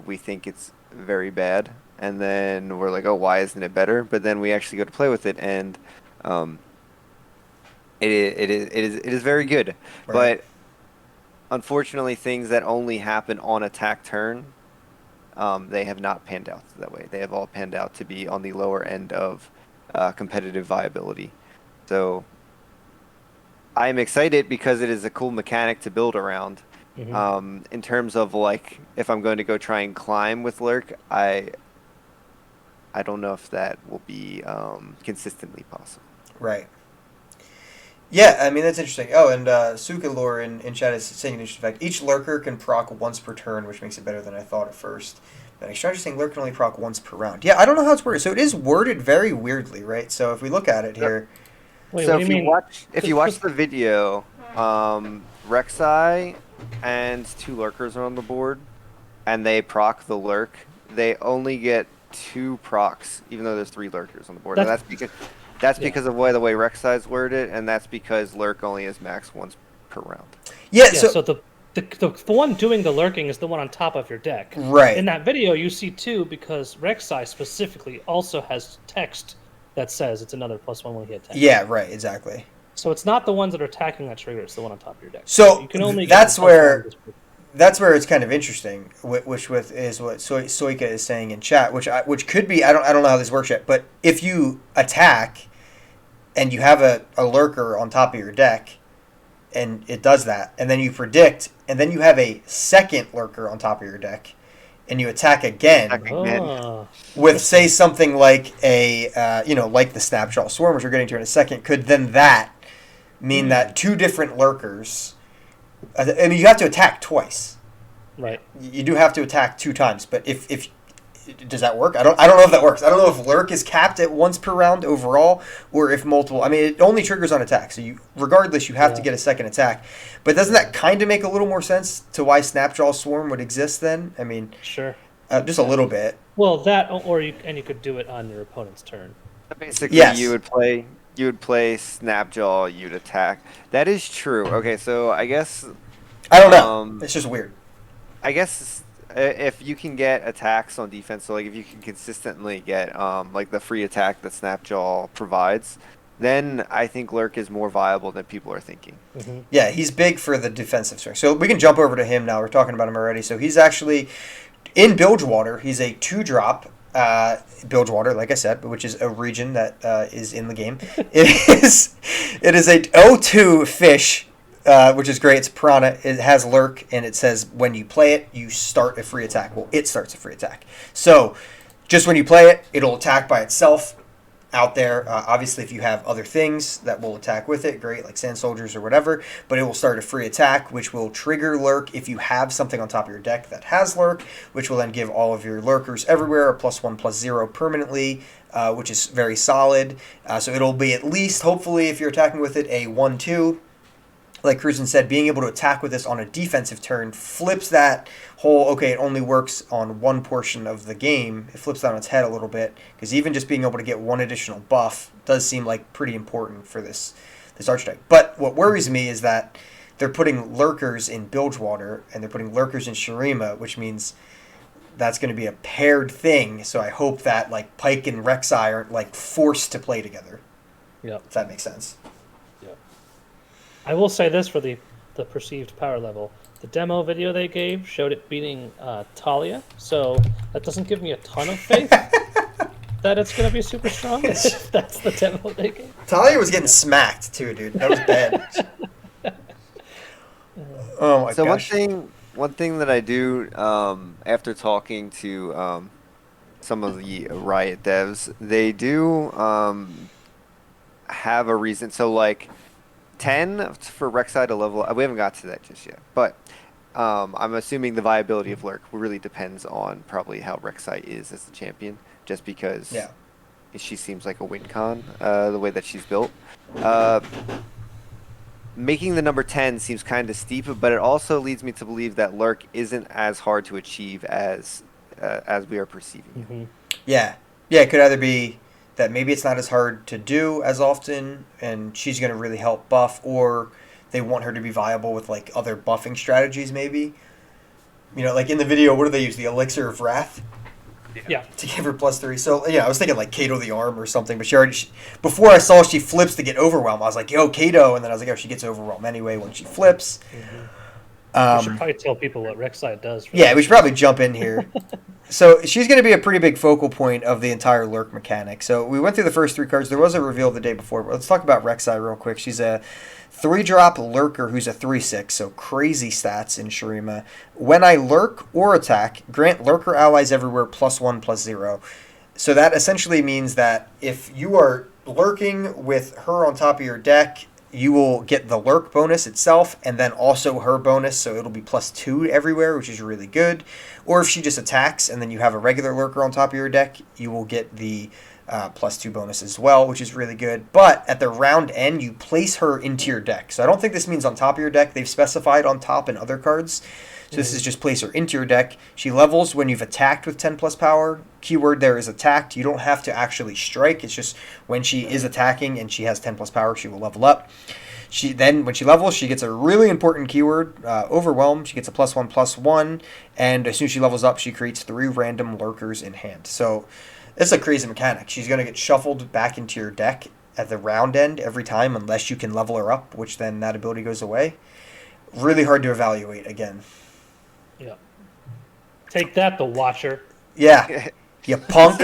we think it's very bad. And then we're like, oh, why isn't it better? But then we actually go to play with it, and it is very good. Right. But unfortunately, things that only happen on attack turn they have not panned out that way. They have all panned out to be on the lower end of competitive viability. So I'm excited because it is a cool mechanic to build around. In terms of like, if I'm going to go try and climb with Lurk, I don't know if that will be consistently possible. Right. Yeah, I mean, that's interesting. Oh, and Sukalore in chat is saying an interesting fact. Each lurker can proc once per turn, which makes it better than I thought at first. But Extranger saying lurk can only proc once per round. Yeah, I don't know how it's worded. So it is worded very weirdly, right? So if we look at it here... Wait, so what do you mean? If you watch the video, Reksai and 2 lurkers are on the board, and they proc the lurk, they only get 2 procs, even though there's 3 lurkers on the board. And that's because of the way Reksai's worded, and that's because lurk only is max once per round. Yeah, so the one doing the lurking is the one on top of your deck. Right. In that video, you see 2 because Reksai specifically also has text that says it's another +1 when he attacks. Yeah, right, exactly. So it's not the ones that are attacking that trigger; it's the one on top of your deck. So you can only that's where it's kind of interesting, which is what Soika is saying in chat, which could be I don't know how this works yet, but if you attack and you have a lurker on top of your deck, and it does that, and then you predict, and then you have a second lurker on top of your deck, and you attack again with, say, something like like the Snapjaw Swarm, which we're getting to in a second, could then that mean that 2 different lurkers... I mean, you have to attack twice. Right. You do have to attack 2 times, but if does that work? I don't know if that works. I don't know if lurk is capped at once per round overall, or if multiple. I mean, it only triggers on attack, so regardless you have to get a second attack. But doesn't that kind of make a little more sense to why Snapjaw Swarm would exist then? I mean, sure, just a little bit. Well, that or you could do it on your opponent's turn. Basically, yes. You would play Snapjaw, you'd attack. That is true. Okay, so I guess I don't know. It's just weird. I guess if you can get attacks on defense, so like if you can consistently get like the free attack that Snapjaw provides, then I think Lurk is more viable than people are thinking. Yeah, he's big for the defensive strength. So we can jump over to him now. We're talking about him already. So he's actually in Bilgewater. He's a 2-drop. Bilgewater, like I said, which is a region that is in the game. It is a 0-2 fish, which is great. It's piranha. It has lurk, and it says when you play it, you start a free attack. Well, it starts a free attack. So just when you play it, it'll attack by itself out there. Obviously, if you have other things that will attack with it, great, like sand soldiers or whatever, but it will start a free attack, which will trigger lurk if you have something on top of your deck that has lurk, which will then give all of your lurkers everywhere a +1/+0 permanently, which is very solid. So it'll be at least, hopefully, if you're attacking with it, a 1/2. Like Kroozin said, being able to attack with this on a defensive turn flips that whole, okay, it only works on one portion of the game. It flips that on its head a little bit, because even just being able to get 1 additional buff does seem like pretty important for this archetype. But what worries me is that they're putting lurkers in Bilgewater, and they're putting lurkers in Shurima, which means that's going to be a paired thing. So I hope that like Pike and Reksai aren't like forced to play together. Yep. If that makes sense. I will say this for the perceived power level. The demo video they gave showed it beating Talia, so that doesn't give me a ton of faith that it's going to be super strong. If that's the demo they gave. Talia was getting smacked too, dude. That was bad. Oh my gosh. So one thing that I do after talking to some of the Riot devs, they do have a reason. So like 10 for Reksai to level. We haven't got to that just yet, but I'm assuming the viability of Lurk really depends on probably how Reksai is as a champion, just because she seems like a win con the way that she's built. Making the number 10 seems kind of steep, but it also leads me to believe that Lurk isn't as hard to achieve as we are perceiving. Yeah, it could either be that maybe it's not as hard to do as often, and she's going to really help buff, or they want her to be viable with like other buffing strategies maybe. You know, like in the video, what do they use? The Elixir of Wrath? Yeah. To give her +3. So, yeah, I was thinking like Kato the Arm or something, but before I saw she flips to get Overwhelm, I was like, yo, Kato, and then I was like, oh, she gets Overwhelm anyway when she flips. We should probably tell people what Reksai does. We should probably jump in here. So she's going to be a pretty big focal point of the entire lurk mechanic. So we went through the first 3 cards. There was a reveal the day before, but let's talk about Reksai real quick. She's a 3-drop lurker who's a 3/6, so crazy stats in Shurima. When I lurk or attack, grant lurker allies everywhere +1/+0. So that essentially means that if you are lurking with her on top of your deck, you will get the lurk bonus itself and then also her bonus, so it'll be +2 everywhere, which is really good. Or if she just attacks and then you have a regular lurker on top of your deck, you will get the +2 bonus as well, which is really good. But at the round end, you place her into your deck. So I don't think this means on top of your deck. They've specified on top in other cards. So this is just place her into your deck. She levels when you've attacked with 10+ power. Keyword there is attacked. You don't have to actually strike. It's just when she is attacking and she has 10+ power, she will level up. When she levels, she gets a really important keyword, Overwhelm. She gets a +1/+1. And as soon as she levels up, she creates 3 random lurkers in hand. So it's a crazy mechanic. She's going to get shuffled back into your deck at the round end every time unless you can level her up, which then that ability goes away. Really hard to evaluate again. Yeah. Take that, the Watcher. Yeah. You punk.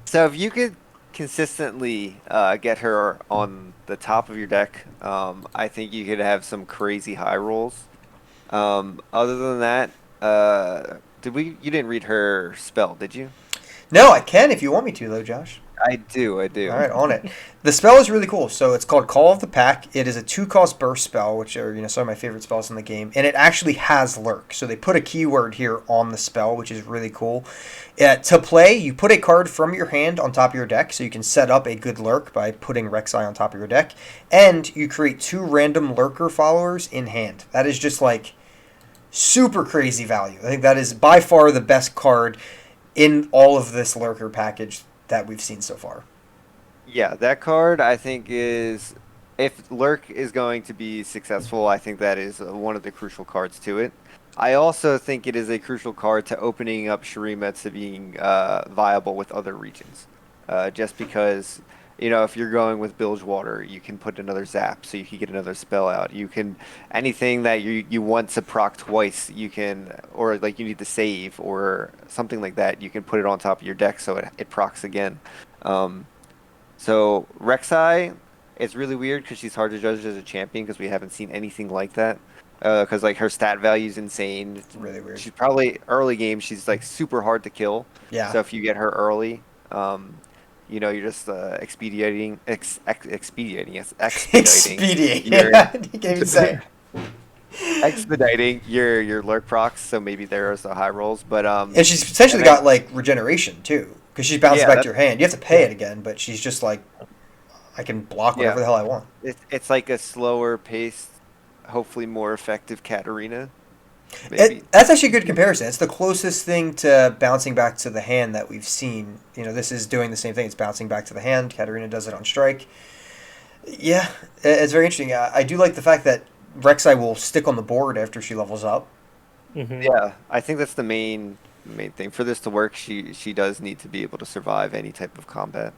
So if you could consistently get her on the top of your deck, I think you could have some crazy high rolls. Other than that, you didn't read her spell, did you? No, I can if you want me to, though, Josh. I do. All right, on it. The spell is really cool. So it's called Call of the Pack. It is a 2-cost burst spell, which are some of my favorite spells in the game, and it actually has lurk. So they put a keyword here on the spell, which is really cool. To play, you put a card from your hand on top of your deck, so you can set up a good lurk by putting Reksai on top of your deck, and you create 2 random lurker followers in hand. That is just like super crazy value. I think that is by far the best card in all of this lurker package that we've seen so far. Yeah, that card I think is, if lurk is going to be successful, I think that is one of the crucial cards to it. I also think it is a crucial card to opening up Shurima to being viable with other regions. Just because, if you're going with Bilgewater, you can put another zap, so you can get another spell out. You can, anything that you want to proc twice, you can, or like you need to save or something like that, you can put it on top of your deck so it procs again. So Reksai, it's really weird because she's hard to judge as a champion because we haven't seen anything like that. Because like her stat value is insane. It's really weird. She's probably early game. She's like super hard to kill. Yeah. So if you get her early, you're just expediting. Expediting. You can't even say. Expediting your lurk procs, so maybe there's the high rolls, but and she's potentially got like regeneration too, because she's bouncing back to your hand. You have to pay it again, but she's just like, I can block whatever the hell I want. It's like a slower paced, hopefully more effective Katarina. That's actually a good comparison. It's the closest thing to bouncing back to the hand that we've seen. This is doing the same thing. It's bouncing back to the hand. Katarina does it on strike. Yeah, it's very interesting. I do like the fact that Reksai will stick on the board after she levels up. Mm-hmm. Yeah, I think that's the main thing. For this to work, she does need to be able to survive any type of combat.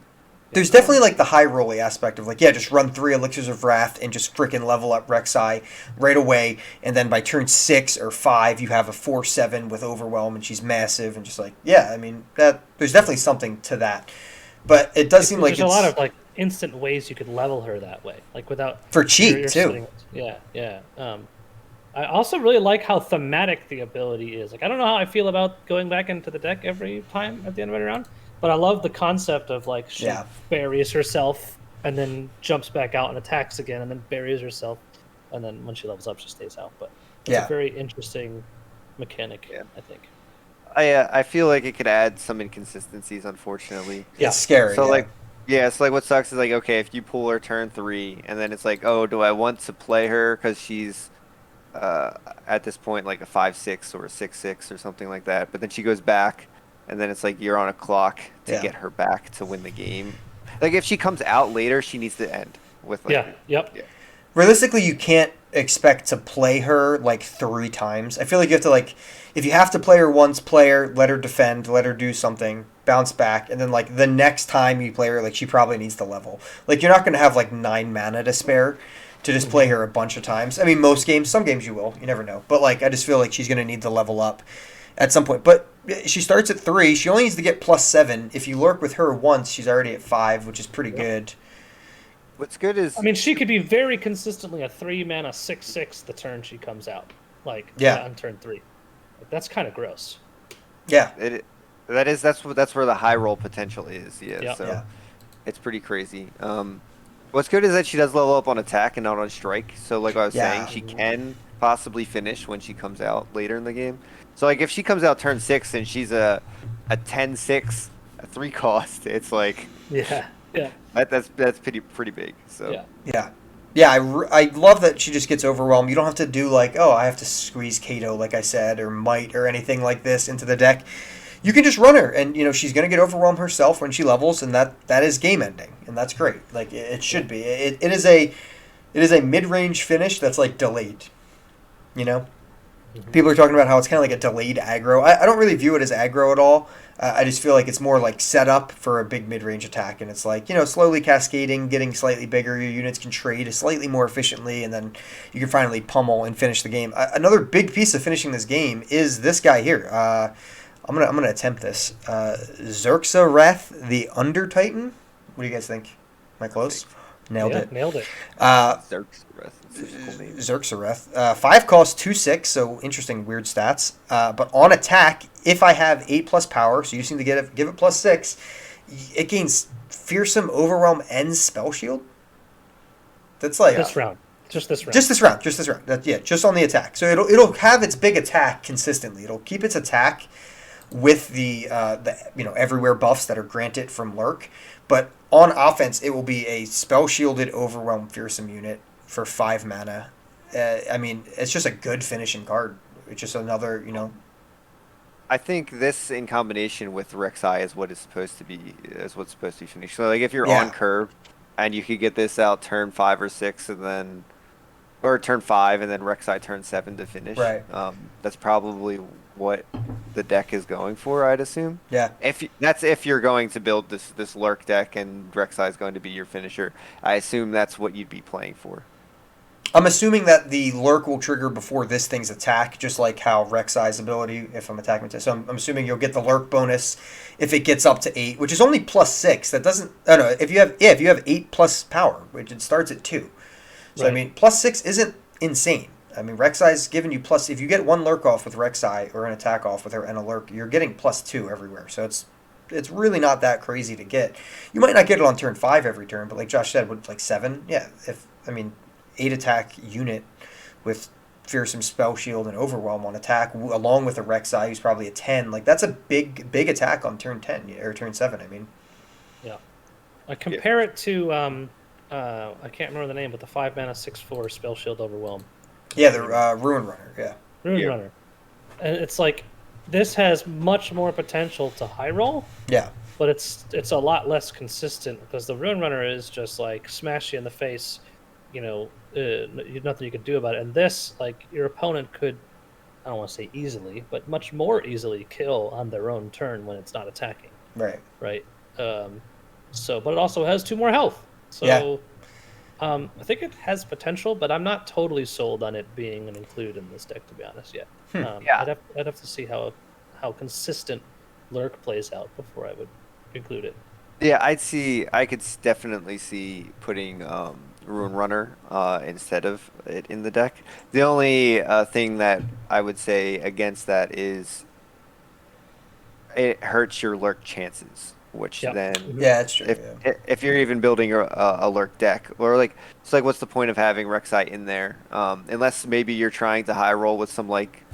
There's definitely like the high rolly aspect of like, just run 3 Elixirs of Wrath and just freaking level up Reksai right away, and then by turn 6 or 5 you have a 4/7 with Overwhelm and she's massive, and just like, that there's definitely something to that. But it does seem like there's a lot of like instant ways you could level her that way, like without for cheap too. Yeah. I also really like how thematic the ability is. Like, I don't know how I feel about going back into the deck every time at the end of every round, but I love the concept of like she buries herself and then jumps back out and attacks again, and then buries herself, and then when she levels up, she stays out. But it's a very interesting mechanic, I think. I feel like it could add some inconsistencies, unfortunately. It's scary. So so what sucks is like, okay, if you pull her turn 3, and then it's like, oh, do I want to play her because she's at this point like a 5/6 or a 6/6 or something like that, but then she goes back, and then it's like you're on a clock to get her back to win the game. Like if she comes out later, she needs to end with like Realistically, you can't expect to play her like 3 times. I feel like you have to like, if you have to play her once, play her, let her defend, let her do something, bounce back, and then like the next time you play her, like she probably needs to level. Like you're not going to have like 9 mana to spare to just play her a bunch of times. I mean, most games, some games you will, you never know. But like I just feel like she's going to need to level up at some point. But She starts at 3. She only needs to get +7. If you lurk with her once, she's already at 5, which is pretty good. What's good is... I mean, she could be very consistently a 3-mana 6/6 the turn she comes out. Like, on turn 3. That's kind of gross. Yeah. That's where the high roll potential is. Yeah. It's pretty crazy. What's good is that she does level up on attack and not on strike. So like I was saying, she can possibly finish when she comes out later in the game. So like if she comes out turn 6 and she's a 10/6, a 3 cost, it's like that's pretty big. So I love that she just gets overwhelmed. You don't have to do like, oh, I have to squeeze Kato like I said, or Might or anything like this into the deck. You can just run her, and she's going to get overwhelmed herself when she levels, and that is game ending, and that's great. Like it should be. It is a mid-range finish that's like delayed. People are talking about how it's kind of like a delayed aggro. I don't really view it as aggro at all. I just feel like it's more like set up for a big mid-range attack, and it's like slowly cascading, getting slightly bigger. Your units can trade slightly more efficiently, and then you can finally pummel and finish the game. Another big piece of finishing this game is this guy here. I'm gonna attempt this. Xerside, the Under Titan. What do you guys think? Am I close? Nailed it. Xerside. 5 cost 2/6, so interesting, weird stats. But on attack, if I have 8+ power, so you seem to give it +6, it gains Fearsome, Overwhelm, and Spell Shield. That's like this round. Just this round. Just this round. Just on the attack. So it'll have its big attack consistently. It'll keep its attack with the everywhere buffs that are granted from Lurk, but on offense it will be a spell shielded Overwhelm Fearsome unit for 5 mana. It's just a good finishing card. It's just another I think this in combination with Reksai is what's supposed to be finished. So like if you're on curve and you could get this out turn 5 or 6 or turn 5 and then Reksai turn 7 to finish. Right. That's probably what the deck is going for, I'd assume. Yeah. If you're going to build this Lurk deck and Reksai is going to be your finisher, I assume that's what you'd be playing for. I'm assuming that the Lurk will trigger before this thing's attack, just like how Reksai's ability, if I'm attacking. So I'm assuming you'll get the Lurk bonus if it gets up to 8, which is only +6. That doesn't... Oh, no, if you have 8+ power, which it starts at 2. So, right. +6 isn't insane. Reksai's giving you if you get 1 Lurk off with Reksai or an attack off with her and a Lurk, you're getting +2 everywhere. So it's really not that crazy to get. You might not get it on turn 5 every turn, but like Josh said, with like 7, 8 attack unit with Fearsome, Spell Shield, and Overwhelm on attack, along with a Reksai who's probably a 10. Like that's a big attack on turn 10 or turn 7. Yeah, I compare it to I can't remember the name, but the 5 mana 6/4 Spell Shield Overwhelm. Yeah, the Ruin Runner. Yeah, Ruin Runner, and it's like this has much more potential to high roll. Yeah, but it's a lot less consistent because the Ruin Runner is just like smash you in the face. Nothing you can do about it. And this, like, your opponent could, I don't want to say easily, but much more easily kill on their own turn when it's not attacking. Right. But it also has 2 more health. So, I think it has potential, but I'm not totally sold on it being an include in this deck, to be honest, yet. I'd have to see how consistent Lurk plays out before I would include it. Yeah, I could definitely see putting Ruin Runner instead of it in the deck. The only thing that I would say against that is it hurts your Lurk chances, which then it's true. If you're even building a Lurk deck, or like it's like what's the point of having Reksai in there unless maybe you're trying to high roll with some like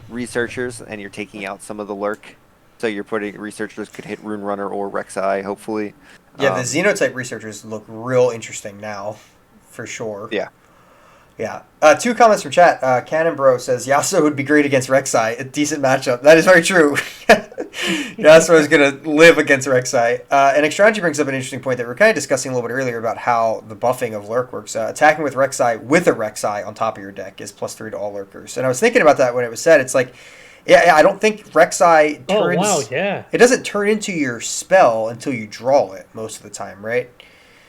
researchers and you're taking out some of the Lurk. So you're putting researchers could hit Rune Runner or Reksai, hopefully. Yeah, the Xenotype researchers look real interesting now, for sure. Yeah. Yeah. 2 comments from chat. Cannon Bro says, Yasuo would be great against Reksai. A decent matchup. That is very true. Yasuo is going to live against Reksai. And Extranger brings up an interesting point that we were kind of discussing a little bit earlier about how the buffing of Lurk works. Attacking with a Reksai on top of your deck is +3 to all Lurkers. And I was thinking about that when it was said. It's like, I don't think Reksai turns... Oh, wow, yeah. It doesn't turn into your spell until you draw it most of the time, right?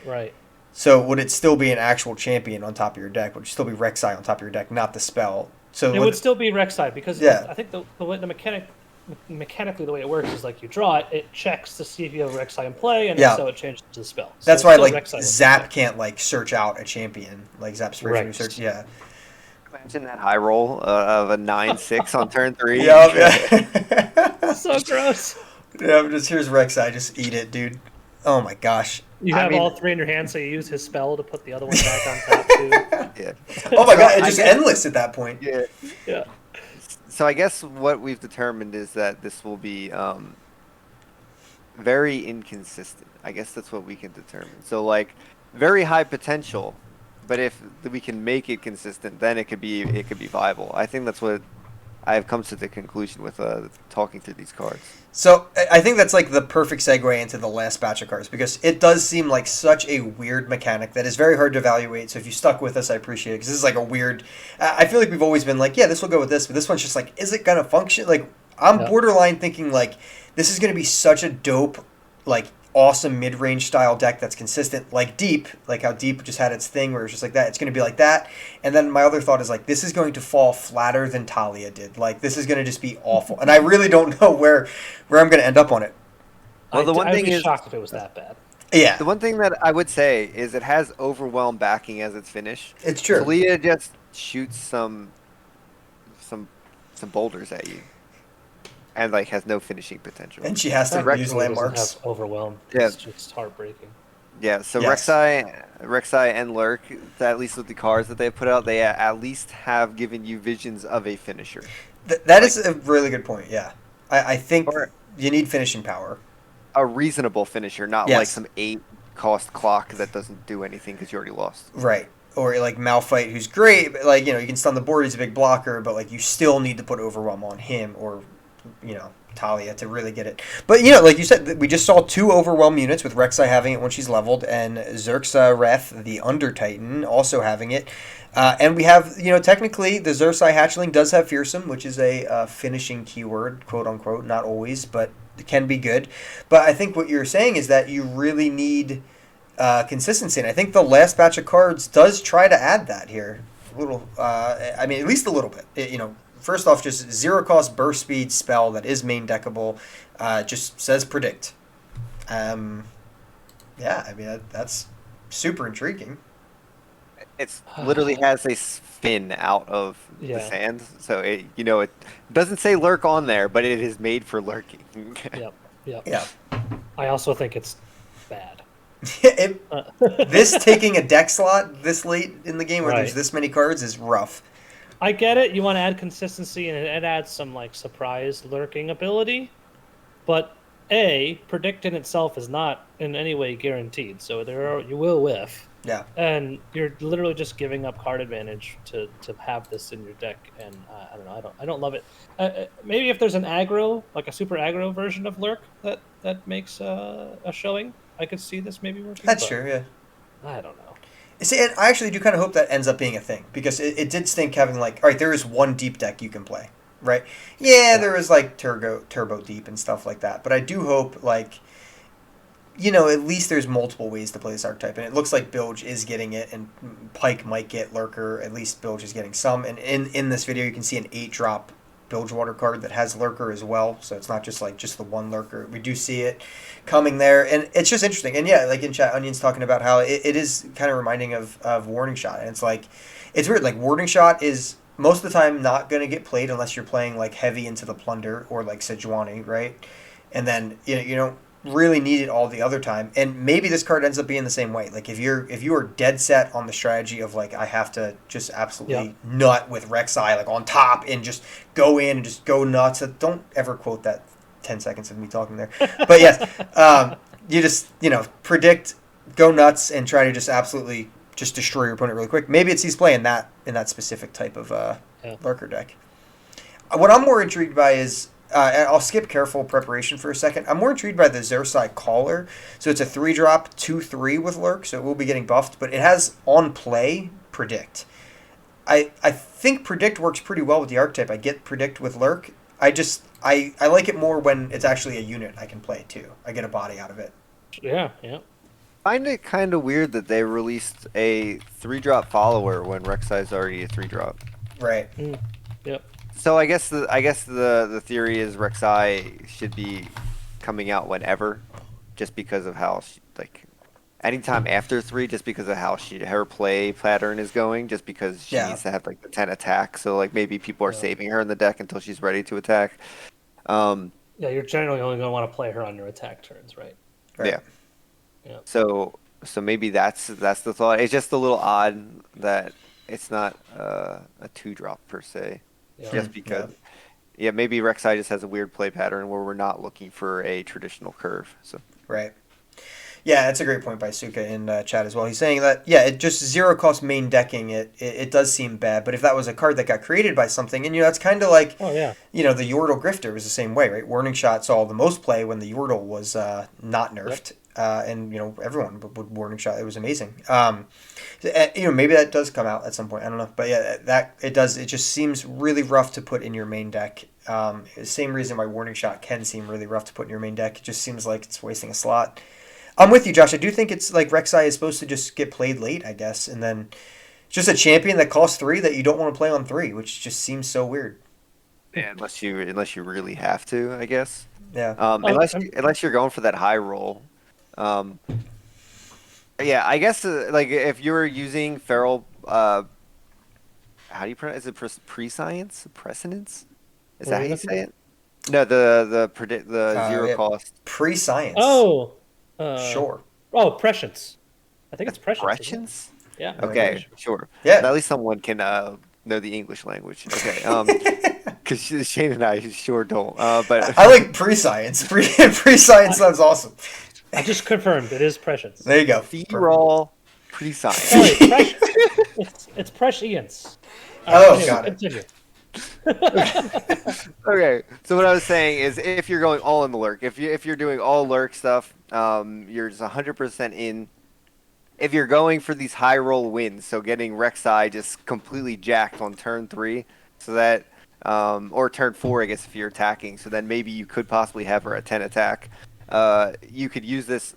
Right. So would it still be an actual champion on top of your deck? Would it still be Reksai on top of your deck, not the spell? So it would still be Reksai because I think the mechanic mechanically the way it works is like you draw it, it checks to see if you have Reksai in play, and Yeah. so it changes to the spell. So That's it's why still like Reksai Zap can't like search out a champion. Like Zap's version Right. search. Yeah. Imagine that high roll of a 9-6 on turn 3. Yeah. So gross. Yeah. Just here's Rek'Sai. Just eat it, dude. Oh my gosh. You I have mean- all 3 in your hand, so you use his spell to put the other one back on top too. Yeah. Oh my god. It's I just guess- endless at that point. Yeah. Yeah. So I guess what we've determined is that this will be very inconsistent. I guess that's what we can determine. So like very high potential, but if we can make it consistent, then it could be viable. I think that's what I've come to the conclusion with talking through these cards. So I think that's like the perfect segue into the last batch of cards, because it does seem like such a weird mechanic that is very hard to evaluate. So if you stuck with us, I appreciate it, because this is like a weird. I feel like we've always been like, yeah, this will go with this, but this one's just like, is it gonna function? Like I'm borderline thinking like this is gonna be such a dope, like awesome mid-range style deck that's consistent, like Deep, like how Deep just had its thing where it's just like that. It's going to be like that. And then my other thought is like, this is going to fall flatter than Talia did. Like this is going to just be awful. And I really don't know where I'm going to end up on it. Well, the one I'd thing be is, shocked if it was that bad. Yeah, the one thing that I would say is it has Overwhelm backing as its finish. it's true. Talia just shoots some boulders at you, and like has no finishing potential. And she has to That use actually landmarks. doesn't have overwhelm. Yeah. It's just heartbreaking. Yeah, so Yes. Reksai and Lurk, at least with the cards that they put out, they at least have given you visions of a finisher. That is a really good point, yeah. I think Or- you need finishing power. A reasonable finisher, not Yes. like some 8-cost clock that doesn't do anything because you already lost. Right. Or like Malphite, who's great, but like, you know, you can stun the board, he's a big blocker, but like you still need to put Overwhelm on him, or, you know, Talia to really get it. But, you know, like you said, we just saw 2 Overwhelm units with Rek'Sai having it when she's leveled, and Xerxareth, the Under Titan, also having it. And we have, you know, technically the Xerside Hatchling does have Fearsome, which is a finishing keyword, quote unquote, not always, but it can be good. But I think what you're saying is that you really need consistency, and I think the last batch of cards does try to add that here. A little, I mean, at least a little bit. You know, first off, just 0-cost burst speed spell that is main deckable, just says predict. Yeah, I mean that's super intriguing. It's literally has a fin out of the Yeah. sand, so it, you know, it doesn't say lurk on there, but it is made for lurking. Yep. Yeah, I also think it's bad. this taking a deck slot this late in the game where there's Right. this many cards is rough. I get it. You want to add consistency, and it adds some like surprise lurking ability. But predict in itself is not in any way guaranteed. So you will whiff, Yeah. and you're literally just giving up card advantage to have this in your deck. And I don't know. I don't love it. Maybe if there's an aggro, like a super aggro version of lurk that makes a showing, I could see this maybe working. That's but true, yeah. I don't know. See, and I actually do kind of hope that ends up being a thing, because it did stink having like, all right, there is one deep deck you can play, right? Yeah, there is like turbo deep and stuff like that, but I do hope like, you know, at least there's multiple ways to play this archetype, and it looks like Bilge is getting it, and Pike might get Lurker. At least Bilge is getting some, and in this video you can see an 8-drop Bilgewater card that has Lurker as well, so it's not just like just the one Lurker. We do see it coming there, and it's just interesting. And yeah, like in chat, Onion's talking about how it is kind of reminding of Warning Shot, and it's like, it's weird, like Warning Shot is most of the time not going to get played unless you're playing like heavy into the Plunder or like Sejuani, right? And then you don't really need it all the other time, and maybe this card ends up being the same way. Like if you are dead set on the strategy of like, I have to just absolutely nut with Reksai like on top and just go in and just go nuts. Don't ever quote that 10 seconds of me talking there, but yes, you just, you know, predict, go nuts, and try to just absolutely just destroy your opponent really quick. Maybe it's he's playing that in that specific type of lurker deck. What I'm more intrigued by is, and I'll skip careful preparation for a second. I'm more intrigued by the Xerside Caller. So it's a 3-drop, 2/3 with Lurk, so it will be getting buffed, but it has on play Predict. I think Predict works pretty well with the archetype. I get Predict with Lurk. I like it more when it's actually a unit I can play too. I get a body out of it. Yeah. I find it kind of weird that they released a 3-drop follower when Reksai's already a 3-drop. Right. Yep. So I guess the theory is Rek'Sai should be coming out whenever, just because of how anytime after 3, just because of how her play pattern is going, just because she needs to have like the 10 attack. So like maybe people are saving her in the deck until she's ready to attack. You're generally only going to want to play her on your attack turns, right? Yeah. So maybe that's the thought. It's just a little odd that it's not a 2-drop per se, just because. Yeah, maybe Rek'Sai just has a weird play pattern where we're not looking for a traditional curve. So right. Yeah, that's a great point by Suka in chat as well. He's saying that, it just 0 cost main decking, it does seem bad, but if that was a card that got created by something, and that's kind of like, the Yordle Grifter was the same way, right? Warning Shot saw the most play when the Yordle was not nerfed, and, everyone would Warning Shot. It was amazing. Maybe that does come out at some point. I don't know. But it does. It just seems really rough to put in your main deck. Same reason why Warning Shot can seem really rough to put in your main deck. It just seems like it's wasting a slot. I'm with you, Josh. I do think it's like Rek'Sai is supposed to just get played late, I guess, and then just a champion that costs 3 that you don't want to play on 3, which just seems so weird. Yeah, unless you really have to, I guess. Yeah. Unless you're going for that high roll. Yeah, I guess like if you were using feral, how do you pronounce it? Prescience? Precedence? Is that how you say it? No, the 0 cost. Prescience. Oh. Sure. Oh, prescience. I think it's prescience. Prescience? Yeah. Okay, sure. Yeah. At least someone can know the English language. Okay. Because Shane and I sure don't. But I like prescience. Prescience sounds awesome. I just confirmed it is prescience. There you go. Feral prescience. Sorry, it's prescience. Got continue. it. Okay, so what I was saying is, if you're going all in the lurk, if you're doing all lurk stuff, you're just 100% in. If you're going for these high roll wins, so getting Rek'Sai just completely jacked on turn 3, so that or turn 4, I guess, if you're attacking, so then maybe you could possibly have her at 10 attack. You could use this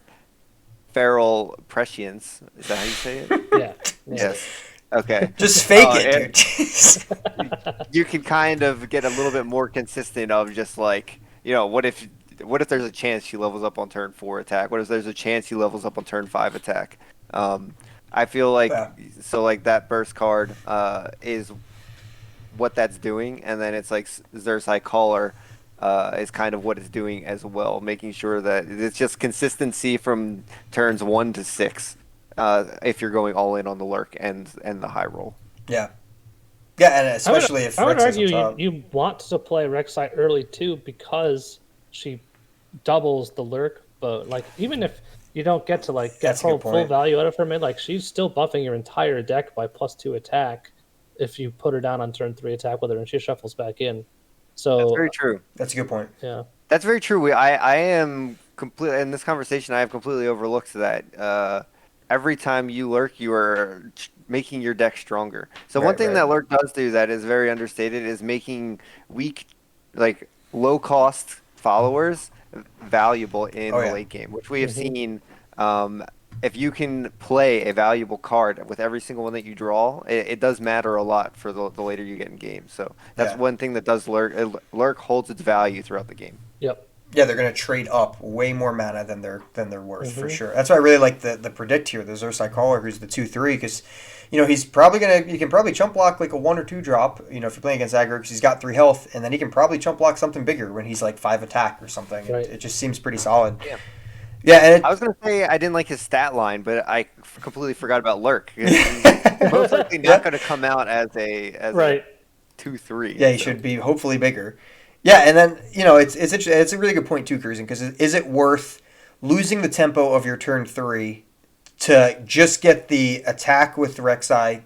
feral prescience. Is that how you say it? Yeah. Yes. Okay. Just fake it, dude. You can kind of get a little bit more consistent of just like, what if there's a chance she levels up on turn 4 attack? What if there's a chance he levels up on turn 5 attack? I feel like so like that burst card is what that's doing, and then it's like Xerside Caller is kind of what it's doing as well, making sure that it's just consistency from turns 1 to 6. If you're going all in on the lurk and the high roll. Yeah, and especially if I would Reksai's argue you want to play Reksai early too, because she doubles the lurk. But like, even if you don't get to get full value out of her mid, like she's still buffing your entire deck by +2 attack if you put her down on turn 3 attack with her and she shuffles back in. So that's very true. That's a good point. Yeah, that's very true. I am completely in this conversation. I have completely overlooked that. Every time you lurk, you are making your deck stronger. So one thing that lurk does do that is very understated is making weak, low-cost followers valuable in the late game, which we have seen. If you can play a valuable card with every single one that you draw, it does matter a lot for the later you get in game. So that's one thing that does lurk. Lurk holds its value throughout the game. Yep. Yeah, they're going to trade up way more mana than they're worth for sure. That's why I really like the predict here, the Xerside Caller, who's the 2/3, because he's probably you can probably chump block like a 1 or 2 drop. If you're playing against aggro, because he's got 3 health, and then he can probably chump block something bigger when he's like 5 attack or something. Right. It just seems pretty solid. Yeah. Yeah, and I was gonna say I didn't like his stat line, but I completely forgot about lurk. He's most likely not going to come out as a 2/3. Yeah, he should be hopefully bigger. Yeah, and then it's a really good point too, Kroozin, because is it worth losing the tempo of your turn 3 to just get the attack with the Reksai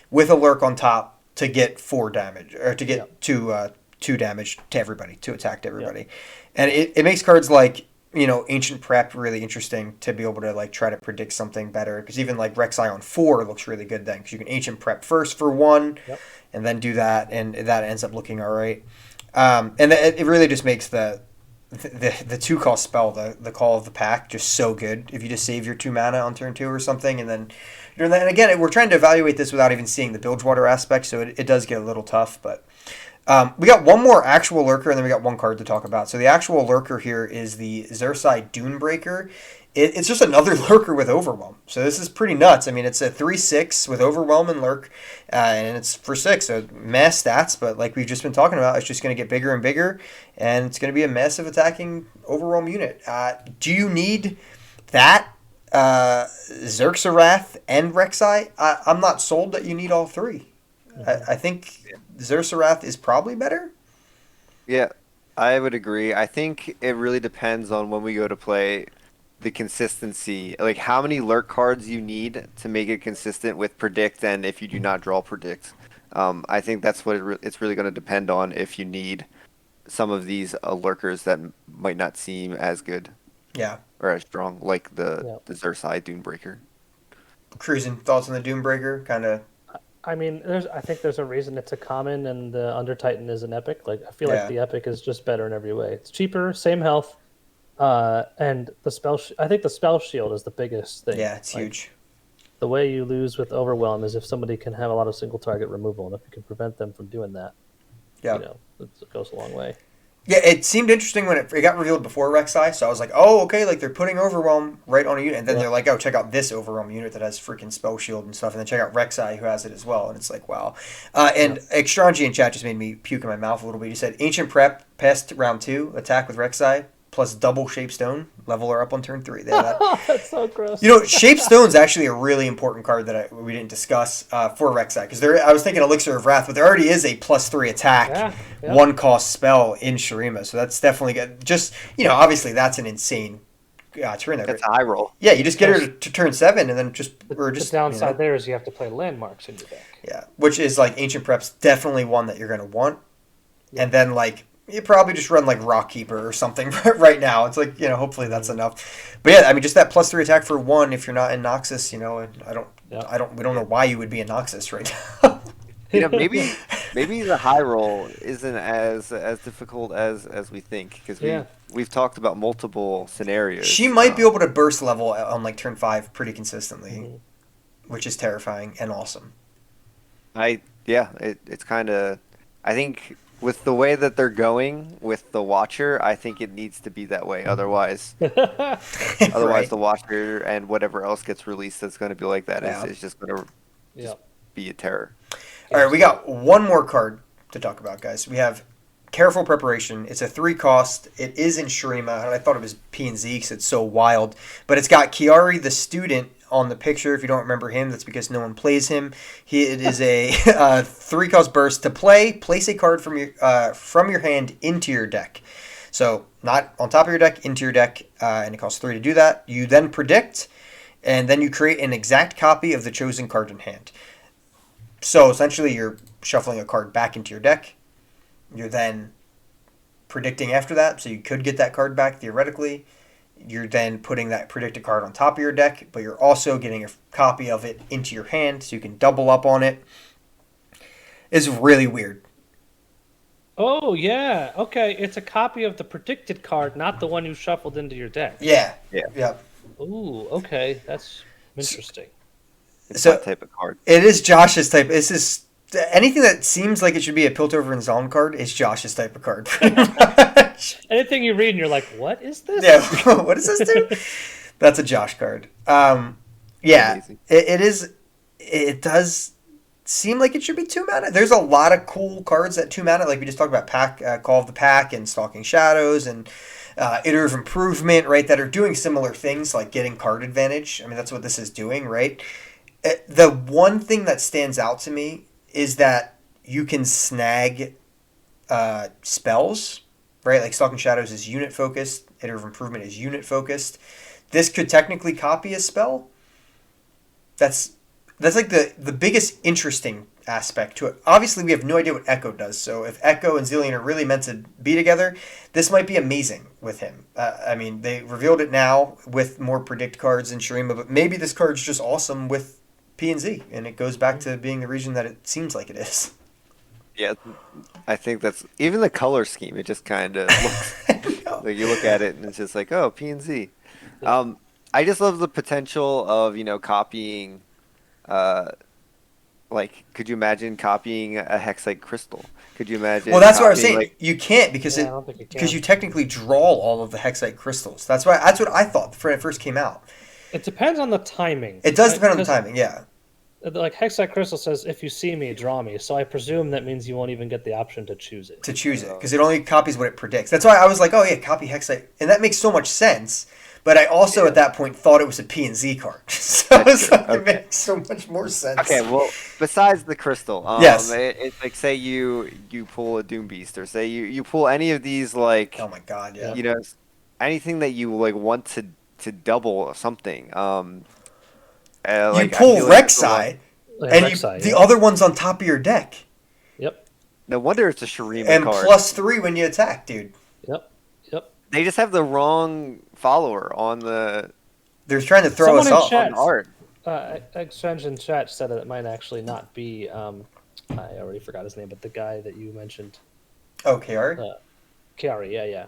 with a lurk on top to get 4 damage or to get 2 damage to everybody, to attack to everybody, and it makes cards like Ancient Prep really interesting to be able to try to predict something better, because even Reksai on 4 looks really good then, because you can Ancient Prep first for 1 and then do that, and that ends up looking all right. And it really just makes the 2-cost spell, the Call of the Pack, just so good. If you just save your 2 mana on turn 2 or something, and then again, we're trying to evaluate this without even seeing the Bilgewater aspect, so it does get a little tough. But We got one more actual lurker, and then we got one card to talk about. So the actual lurker here is the Xerside Dunebreaker. It's just another lurker with Overwhelm. So this is pretty nuts. I mean, it's a 3/6 with Overwhelm and Lurk, and it's for 6, so mass stats. But like we've just been talking about, it's just going to get bigger and bigger, and it's going to be a massive attacking Overwhelm unit. Do you need that Xersarath and Reksai? I'm not sold that you need all three. I think Xersarath is probably better. Yeah, I would agree. I think it really depends on when we go to play the consistency, like how many lurk cards you need to make it consistent with predict, and if you do not draw predict. I think that's what it's really going to depend on, if you need some of these lurkers that might not seem as good. Yeah. Or as strong, like the Xerside Dunebreaker. Kroozin, thoughts on the Dunebreaker? Kind of. I mean, I think there's a reason it's a common and the Under Titan is an epic. Like, I feel like the epic is just better in every way. It's cheaper, same health, and the spell. I think the spell shield is the biggest thing. Yeah, it's huge. The way you lose with Overwhelm is if somebody can have a lot of single target removal, and if you can prevent them from doing that, it goes a long way. Yeah, it seemed interesting when it got revealed before Reksai, so I was like, oh, okay, like they're putting Overwhelm right on a unit, and then they're like, oh, check out this Overwhelm unit that has freaking Spell Shield and stuff, and then check out Reksai who has it as well, and it's like, wow. Extrangi in chat just made me puke in my mouth a little bit. He said, Ancient Prep, Pest, round 2, attack with Reksai, plus double Shape Stone, level her up on turn 3. That's so gross. Shape Stone's actually a really important card that we didn't discuss for Reksai, because I was thinking Elixir of Wrath, but there already is a plus 3 attack, 1 cost spell in Shurima, so that's definitely good. Just, obviously that's an insane turn there. That's a high roll. Yeah, you just get her to turn 7, and then the downside there is you have to play landmarks in your deck. Yeah, which is like Ancient Prep's definitely one that you're going to want, and then like you probably just run like Rock Keeper or something right now. It's like, hopefully that's enough. But yeah, I mean, just that plus 3 attack for 1 if you're not in Noxus, and we don't know why you would be in Noxus right now. Maybe the high roll isn't as difficult as we think, because we've talked about multiple scenarios. She might be able to burst level on like turn 5 pretty consistently, which is terrifying and awesome. It's kind of, I think, with the way that they're going with the Watcher, I think it needs to be that way. Otherwise, the Watcher and whatever else gets released that's going to be like that is just going to be a terror. All right, we got one more card to talk about, guys. We have Careful Preparation. It's a 3 cost. It is in Shurima, and I thought it was P and Z because it's so wild. But it's got Kiari the Student on the picture. If you don't remember him, that's because no one plays him. It is a 3 cost burst. To play, place a card from your hand into your deck. So not on top of your deck, into your deck, and it costs 3 to do that. You then predict, and then you create an exact copy of the chosen card in hand. So essentially you're shuffling a card back into your deck. You're then predicting after that, so you could get that card back theoretically. You're then putting that predicted card on top of your deck, but you're also getting a copy of it into your hand, so you can double up on it. It's really weird. Oh, yeah. Okay, it's a copy of the predicted card, not the one you shuffled into your deck. Yeah. Ooh, okay. That's interesting. It's that type of card. It is Josh's type. This is anything that seems like it should be a Piltover and Zalm card is Josh's type of card. Pretty much. Anything you read and you're like, what is this? Yeah, what does this do? That's a Josh card. It is. It does seem like it should be 2 mana. There's a lot of cool cards at 2 mana, like we just talked about Call of the Pack and Stalking Shadows and Iterative Improvement, right, that are doing similar things like getting card advantage. I mean, that's what this is doing, right? The one thing that stands out to me is that you can snag spells, right? Like Stalking Shadows is unit focused, Iterative Improvement is unit focused. This could technically copy a spell. That's like the biggest interesting aspect to it. Obviously, we have no idea what Echo does, so if Echo and Zillion are really meant to be together, this might be amazing with him. I mean, they revealed it now with more predict cards in Shurima, but maybe this card's just awesome with P and Z, and it goes back to being the reason that it seems like it is. Yeah, I think that's even the color scheme. It just kind of looks like you look at it and it's just like, oh, P and Z. I just love the potential of copying like, could you imagine copying a Hexite crystal? Could you imagine? Well, that's what I was saying. Like, You can't because I don't think you can. you technically draw all of the Hexite crystals. That's what I thought when it first came out. It depends on the timing. It does depend on the timing, yeah. Like Hexite Crystal says, if you see me, draw me. So I presume that means you won't even get the option to choose it. Because it only copies what it predicts. That's why I was like, oh yeah, copy Hexite, and that makes so much sense. But I also at that point thought it was a P and Z card, so I was like, it makes so much more sense. Okay, well, besides the crystal, yes, it's like say you pull a Doom Beast, or say you pull any of these, like, oh my god, yeah, you know, anything that you like want to double something. You like, pull Reksai, and the other one's on top of your deck. Yep. No wonder it's a Shurima and card. +3 when you attack, dude. Yep. They just have the wrong follower on the. They're trying to throw us off on art. Exchange in chat said that it might actually not be. I already forgot his name, but the guy that you mentioned. Oh, Kiari? Kiari, yeah.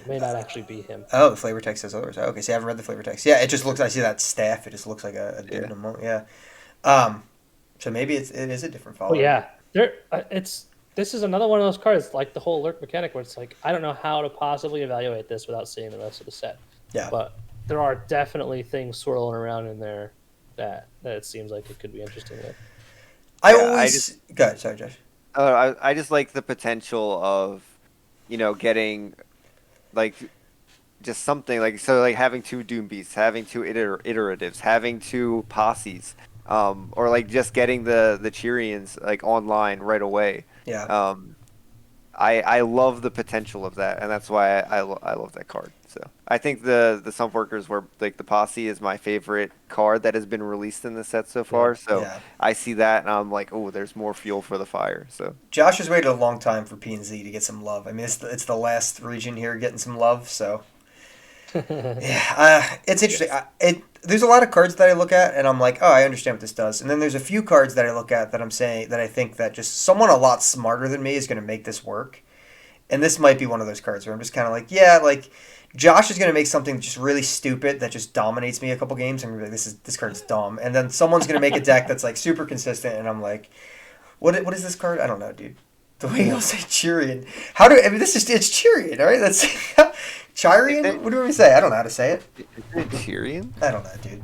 May not actually be him. Oh, the flavor text says others. Okay, see, I haven't read the flavor text. Yeah, it just looks. I see that staff. It just looks like a dude in a monk. Yeah. So maybe it is a different follower. Oh yeah, This is another one of those cards, like the whole lurk mechanic, where it's like, I don't know how to possibly evaluate this without seeing the rest of the set. Yeah. But there are definitely things swirling around in there that it seems like it could be interesting with. Go ahead, sorry, Josh. I just like the potential of, getting, like, just something, like, so, like, having 2 Doom Beasts, having 2 iteratives, having 2 posses, or, like, just getting the Cheerians, like, online right away. Yeah. I love the potential of that, and that's why I love that card. So I think the Sump Workers were, like, the posse is my favorite card that has been released in the set so far. So I see that, and I'm like, oh, there's more fuel for the fire. So Josh has waited a long time for P&Z to get some love. I mean, it's the last region here getting some love. So yeah, it's interesting. There's a lot of cards that I look at, and I'm like, oh, I understand what this does. And then there's a few cards that I look at that I'm saying that I think that just someone a lot smarter than me is going to make this work. And this might be one of those cards where I'm just kind of like, yeah, like Josh is going to make something just really stupid that just dominates me a couple games. And I'm like, this card's dumb. And then someone's going to make a deck that's like super consistent, and I'm like, what is this card? I don't know, dude. The way you'll say Cheerian. It's Cheerian, all right? That's Chirian? What do we say? I don't know how to say it. Is it Cheerian? I don't know, dude.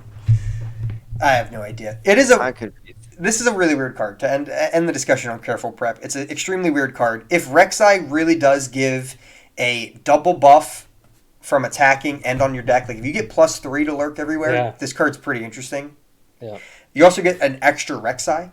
I have no idea. This is a really weird card to end the discussion on Careful Prep. It's an extremely weird card. If Reksai really does give a double buff from attacking and on your deck, like if you get +3 to lurk everywhere, this card's pretty interesting. Yeah. You also get an extra Reksai,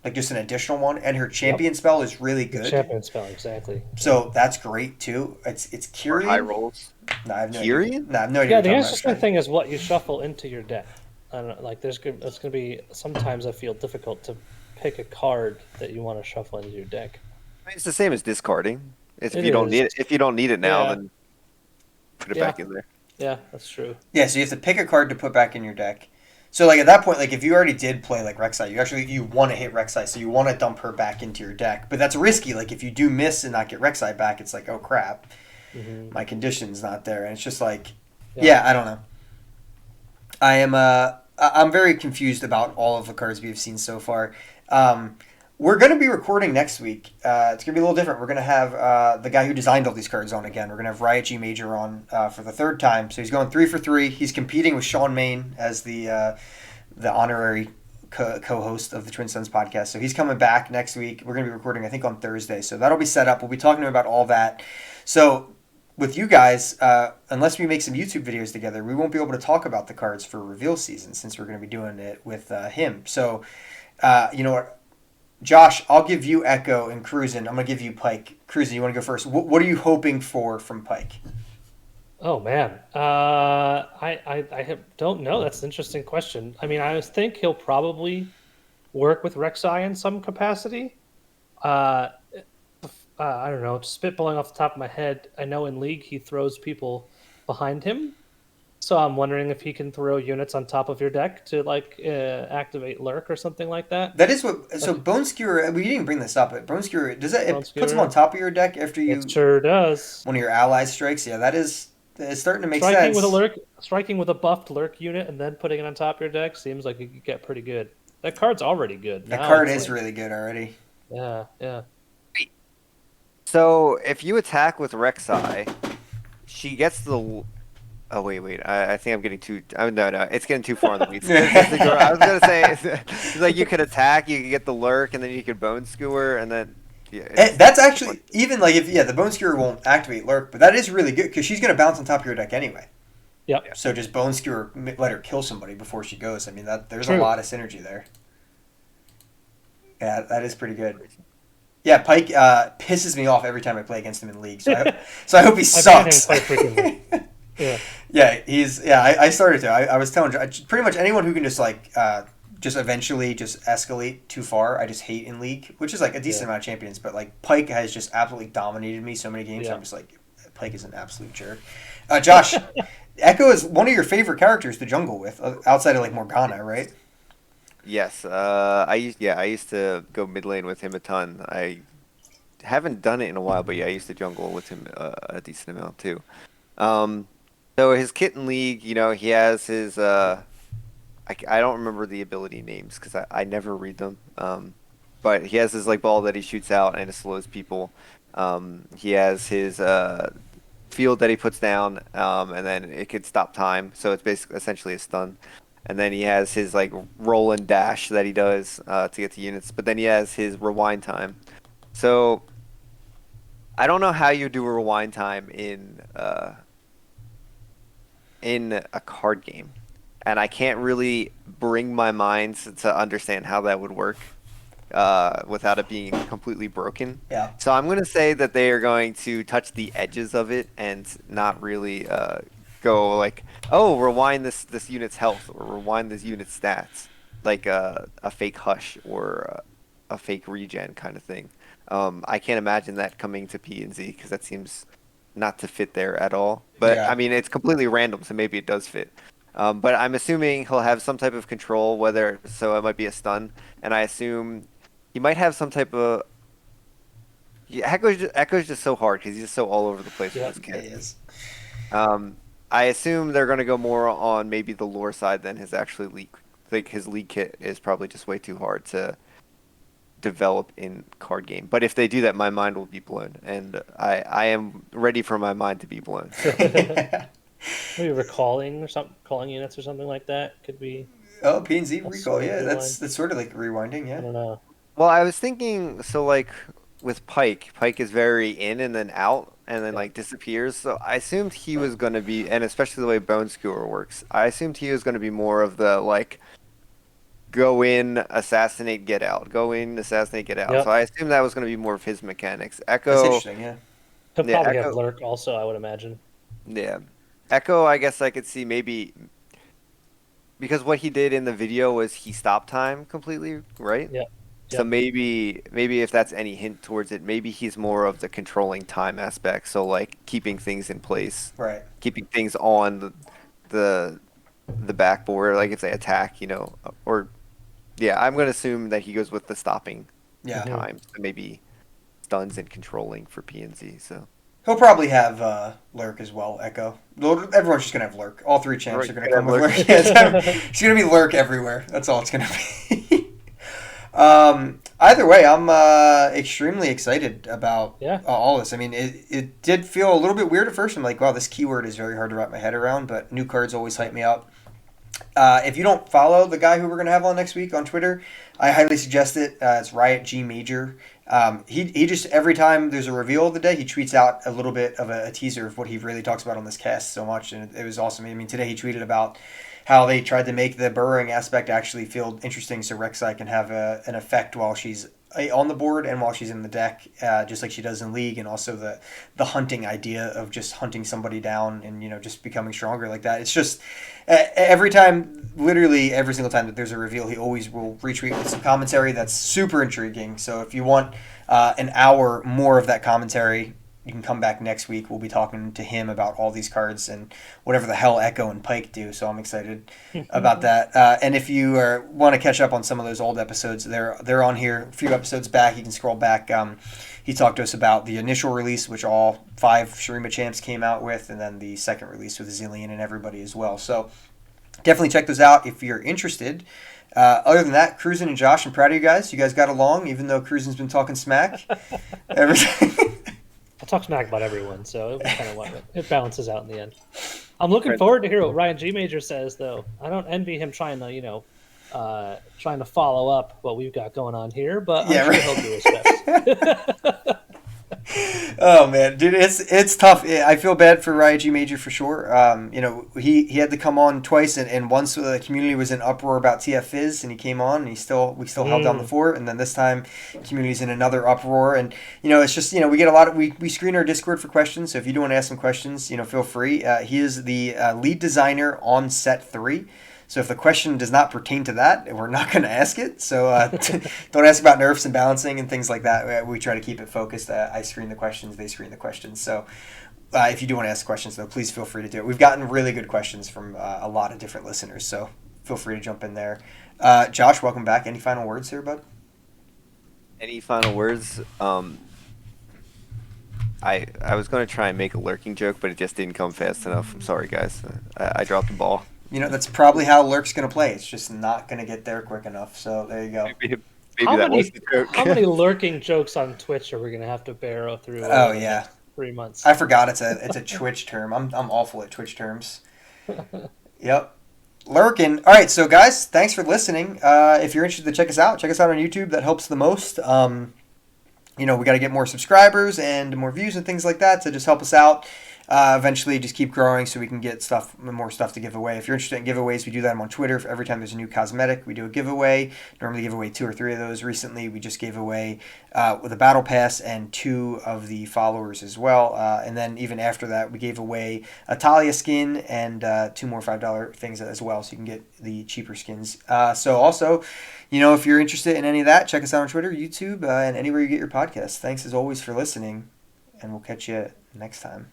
like just an additional one, and her champion spell is really good. Champion spell, exactly. So that's great too. It's Kyrian. High rolls. No, I have no Kyrian? idea. No, I have no idea. Yeah, the interesting thing is what you shuffle into your deck. I don't know, like it's going to be sometimes I feel difficult to pick a card that you want to shuffle into your deck. I mean, it's the same as discarding. If you don't need it now, then put it back in there. Yeah, that's true. Yeah, so you have to pick a card to put back in your deck. So like at that point, like if you already did play like Reksai, you want to hit Reksai, so you want to dump her back into your deck. But that's risky. Like if you do miss and not get Reksai back, it's like, oh crap, my condition's not there, and it's just like, I don't know. I'm very confused about all of the cards we've seen so far. We're going to be recording next week. It's going to be a little different. We're going to have the guy who designed all these cards on again. We're going to have Riot G Major on for the 3rd time. So he's going 3 for 3. He's competing with Sean Main as the honorary co-host of the Twin Suns podcast. So he's coming back next week. We're going to be recording, I think, on Thursday. So that'll be set up. We'll be talking to him about all that. So with you guys, unless we make some YouTube videos together, we won't be able to talk about the cards for reveal season since we're going to be doing it with him. So, you know what? Josh, I'll give you Echo and Kroozin. I'm going to give you Pike. Kroozin, you want to go first? What are you hoping for from Pike? Oh, man. I don't know. That's an interesting question. I mean, I think he'll probably work with Reksai in some capacity. I don't know, spitballing off the top of my head, I know in League he throws people behind him. So I'm wondering if he can throw units on top of your deck to like activate Lurk or something like that. That is what. So Bone Skewer, we didn't bring this up, but Bone Skewer it puts him on top of your deck after you. It sure does. One of your allies strikes. Yeah, it's starting to make sense. Striking with a buffed Lurk unit and then putting it on top of your deck seems like it could get pretty good. That card's already good. That Now card it's is really good already. Yeah, yeah. So if you attack with Reksai, she gets the. Oh wait. I think I'm getting too. Oh, no, it's getting too far in the weeds. I was gonna say it's like you could attack, you could get the lurk, and then you could bone skewer, and then. Yeah, That's actually even like if the bone skewer won't activate lurk, but that is really good because she's gonna bounce on top of your deck anyway. Yep. So just bone skewer, let her kill somebody before she goes. I mean there's True. a lot of synergy there. Yeah, that is pretty good. Yeah, Pike pisses me off every time I play against him in League. So I hope he sucks. I've played him quite frequently. Yeah. Yeah, I started to. I was telling pretty much anyone who can just like just eventually just escalate too far. I just hate in League, which is like a decent amount of champions. But like Pike has just absolutely dominated me so many games. Yeah. I'm just like Pike is an absolute jerk. Josh, Echo is one of your favorite characters to jungle with, outside of like Morgana, right? Yes. I used to go mid lane with him a ton. I haven't done it in a while, but yeah, I used to jungle with him a decent amount too. So his kit in League, he has his I don't remember the ability names because I never read them. But he has his like ball that he shoots out and it slows people. He has his field that he puts down, and then it could stop time. So it's basically essentially a stun. And then he has his like roll and dash that he does to get to units. But then he has his rewind time. So I don't know how you do a rewind time in a card game, and I can't really bring my mind to understand how that would work without it being completely broken. Yeah. So I'm going to say that they are going to touch the edges of it and not really go like, oh, rewind this unit's health or rewind this unit's stats, like a fake hush or a fake regen kind of thing. I can't imagine that coming to P and Z because that seems not to fit there at all. But Yeah. I mean, it's completely random, so maybe it does fit. But I'm assuming he'll have some type of control, so it might be a stun, and I assume he might have some type of. Yeah, Echo's just so hard because he's just so all over the place with his kit. He is. I assume they're going to go more on maybe the lore side than his actually league. Like his league kit is probably just way too hard to develop in card game. But if they do that, my mind will be blown, and I am ready for my mind to be blown. Maybe recalling or something, calling units or something like that could be. Oh, P&Z recall. sort of Yeah, good that's sort of like rewinding. I Yeah. don't know. Well, I was thinking, so like with Pike is very in and then out and then like disappears. So I assumed he was going to be, and especially the way Bone Skewer works, I assumed he was going to be more of the like go in, assassinate, get out. Go in, assassinate, get out. Yep. So I assumed that was going to be more of his mechanics. That's Echo, interesting. Yeah. He'll Yeah, probably have Echo- lurk also, I would imagine. yeah. Echo, I guess I could see maybe because what he did in the video was he stopped time completely, right? Yeah. So maybe if that's any hint towards it, maybe he's more of the controlling time aspect. So like keeping things in place, Right. keeping things on the backboard, like if they attack, or yeah, I'm gonna assume that he goes with the stopping Yeah. time, so maybe stuns and controlling for PNZ. So He'll probably have lurk as well. Echo. Everyone's just gonna have lurk. All three champs Right, are gonna yeah, come with lurk. lurk. It's gonna be lurk everywhere. That's all it's gonna be. Either way, I'm extremely excited about all this. I mean, it did feel a little bit weird at first. I'm like, wow, this keyword is very hard to wrap my head around, but new cards always hype me up. If you don't follow the guy who we're going to have on next week on Twitter, I highly suggest it. It's Riot G Major. He just, every time there's a reveal of the day, he tweets out a little bit of a teaser of what he really talks about on this cast so much, and it was awesome. I mean, today he tweeted about how they tried to make the burrowing aspect actually feel interesting so Reksai can have an effect while she's on the board and while she's in the deck, just like she does in League, and also the hunting idea of just hunting somebody down and just becoming stronger like that. It's just every time, literally every single time that there's a reveal, he always will retweet with some commentary that's super intriguing. So if you want an hour more of that commentary, you can come back next week. We'll be talking to him about all these cards and whatever the hell Echo and Pike do. So I'm excited about that. And if you want to catch up on some of those old episodes, they're on here. A few episodes back, you can scroll back. He talked to us about the initial release, which all 5 Shurima champs came out with, and then the second release with Zillion and everybody as well. So definitely check those out if you're interested. Other than that, Kroozin and Josh, I'm proud of you guys. You guys got along, even though Kroozin's been talking smack. I talk smack about everyone, so it balances out in the end. I'm looking forward to hear what Ryan G. Major says, though. I don't envy him trying to follow up what we've got going on here, but I'm sure he'll do his best. Oh man, dude, it's tough. I feel bad for Ryan G. Major for sure. He had to come on twice, and once the community was in uproar about TF Fizz, and he came on, and we still held down the fort, and then this time, community's in another uproar, and it's just we get a lot of we screen our Discord for questions. So if you do want to ask some questions, feel free. He is the lead designer on set 3. So if the question does not pertain to that, we're not going to ask it. So don't ask about nerfs and balancing and things like that. We try to keep it focused. I screen the questions, they screen the questions. So if you do want to ask questions, though, please feel free to do it. We've gotten really good questions from a lot of different listeners, so feel free to jump in there. Josh, welcome back. Any final words here, bud? Any final words? I was going to try and make a lurking joke, but it just didn't come fast enough. I'm sorry, guys. I dropped the ball. That's probably how Lurk's going to play. It's just not going to get there quick enough. So there you go. Maybe that was the joke. How many lurking jokes on Twitch are we going to have to barrow through? Oh yeah, 3 months. I forgot it's a Twitch term. I'm awful at Twitch terms. Yep, lurking. All right, so guys, thanks for listening. If you're interested to check us out on YouTube. That helps the most. We got to get more subscribers and more views and things like that to just help us out. Eventually just keep growing so we can get more stuff to give away. If you're interested in giveaways, we do that on Twitter. For every time there's a new cosmetic, we do a giveaway. Normally give away 2 or 3 of those. Recently, we just gave away with a battle pass and 2 of the followers as well. And then even after that, we gave away a Talia skin and 2 more $5 things as well, so you can get the cheaper skins. So also, if you're interested in any of that, check us out on Twitter, YouTube, and anywhere you get your podcasts. Thanks as always for listening, and we'll catch you next time.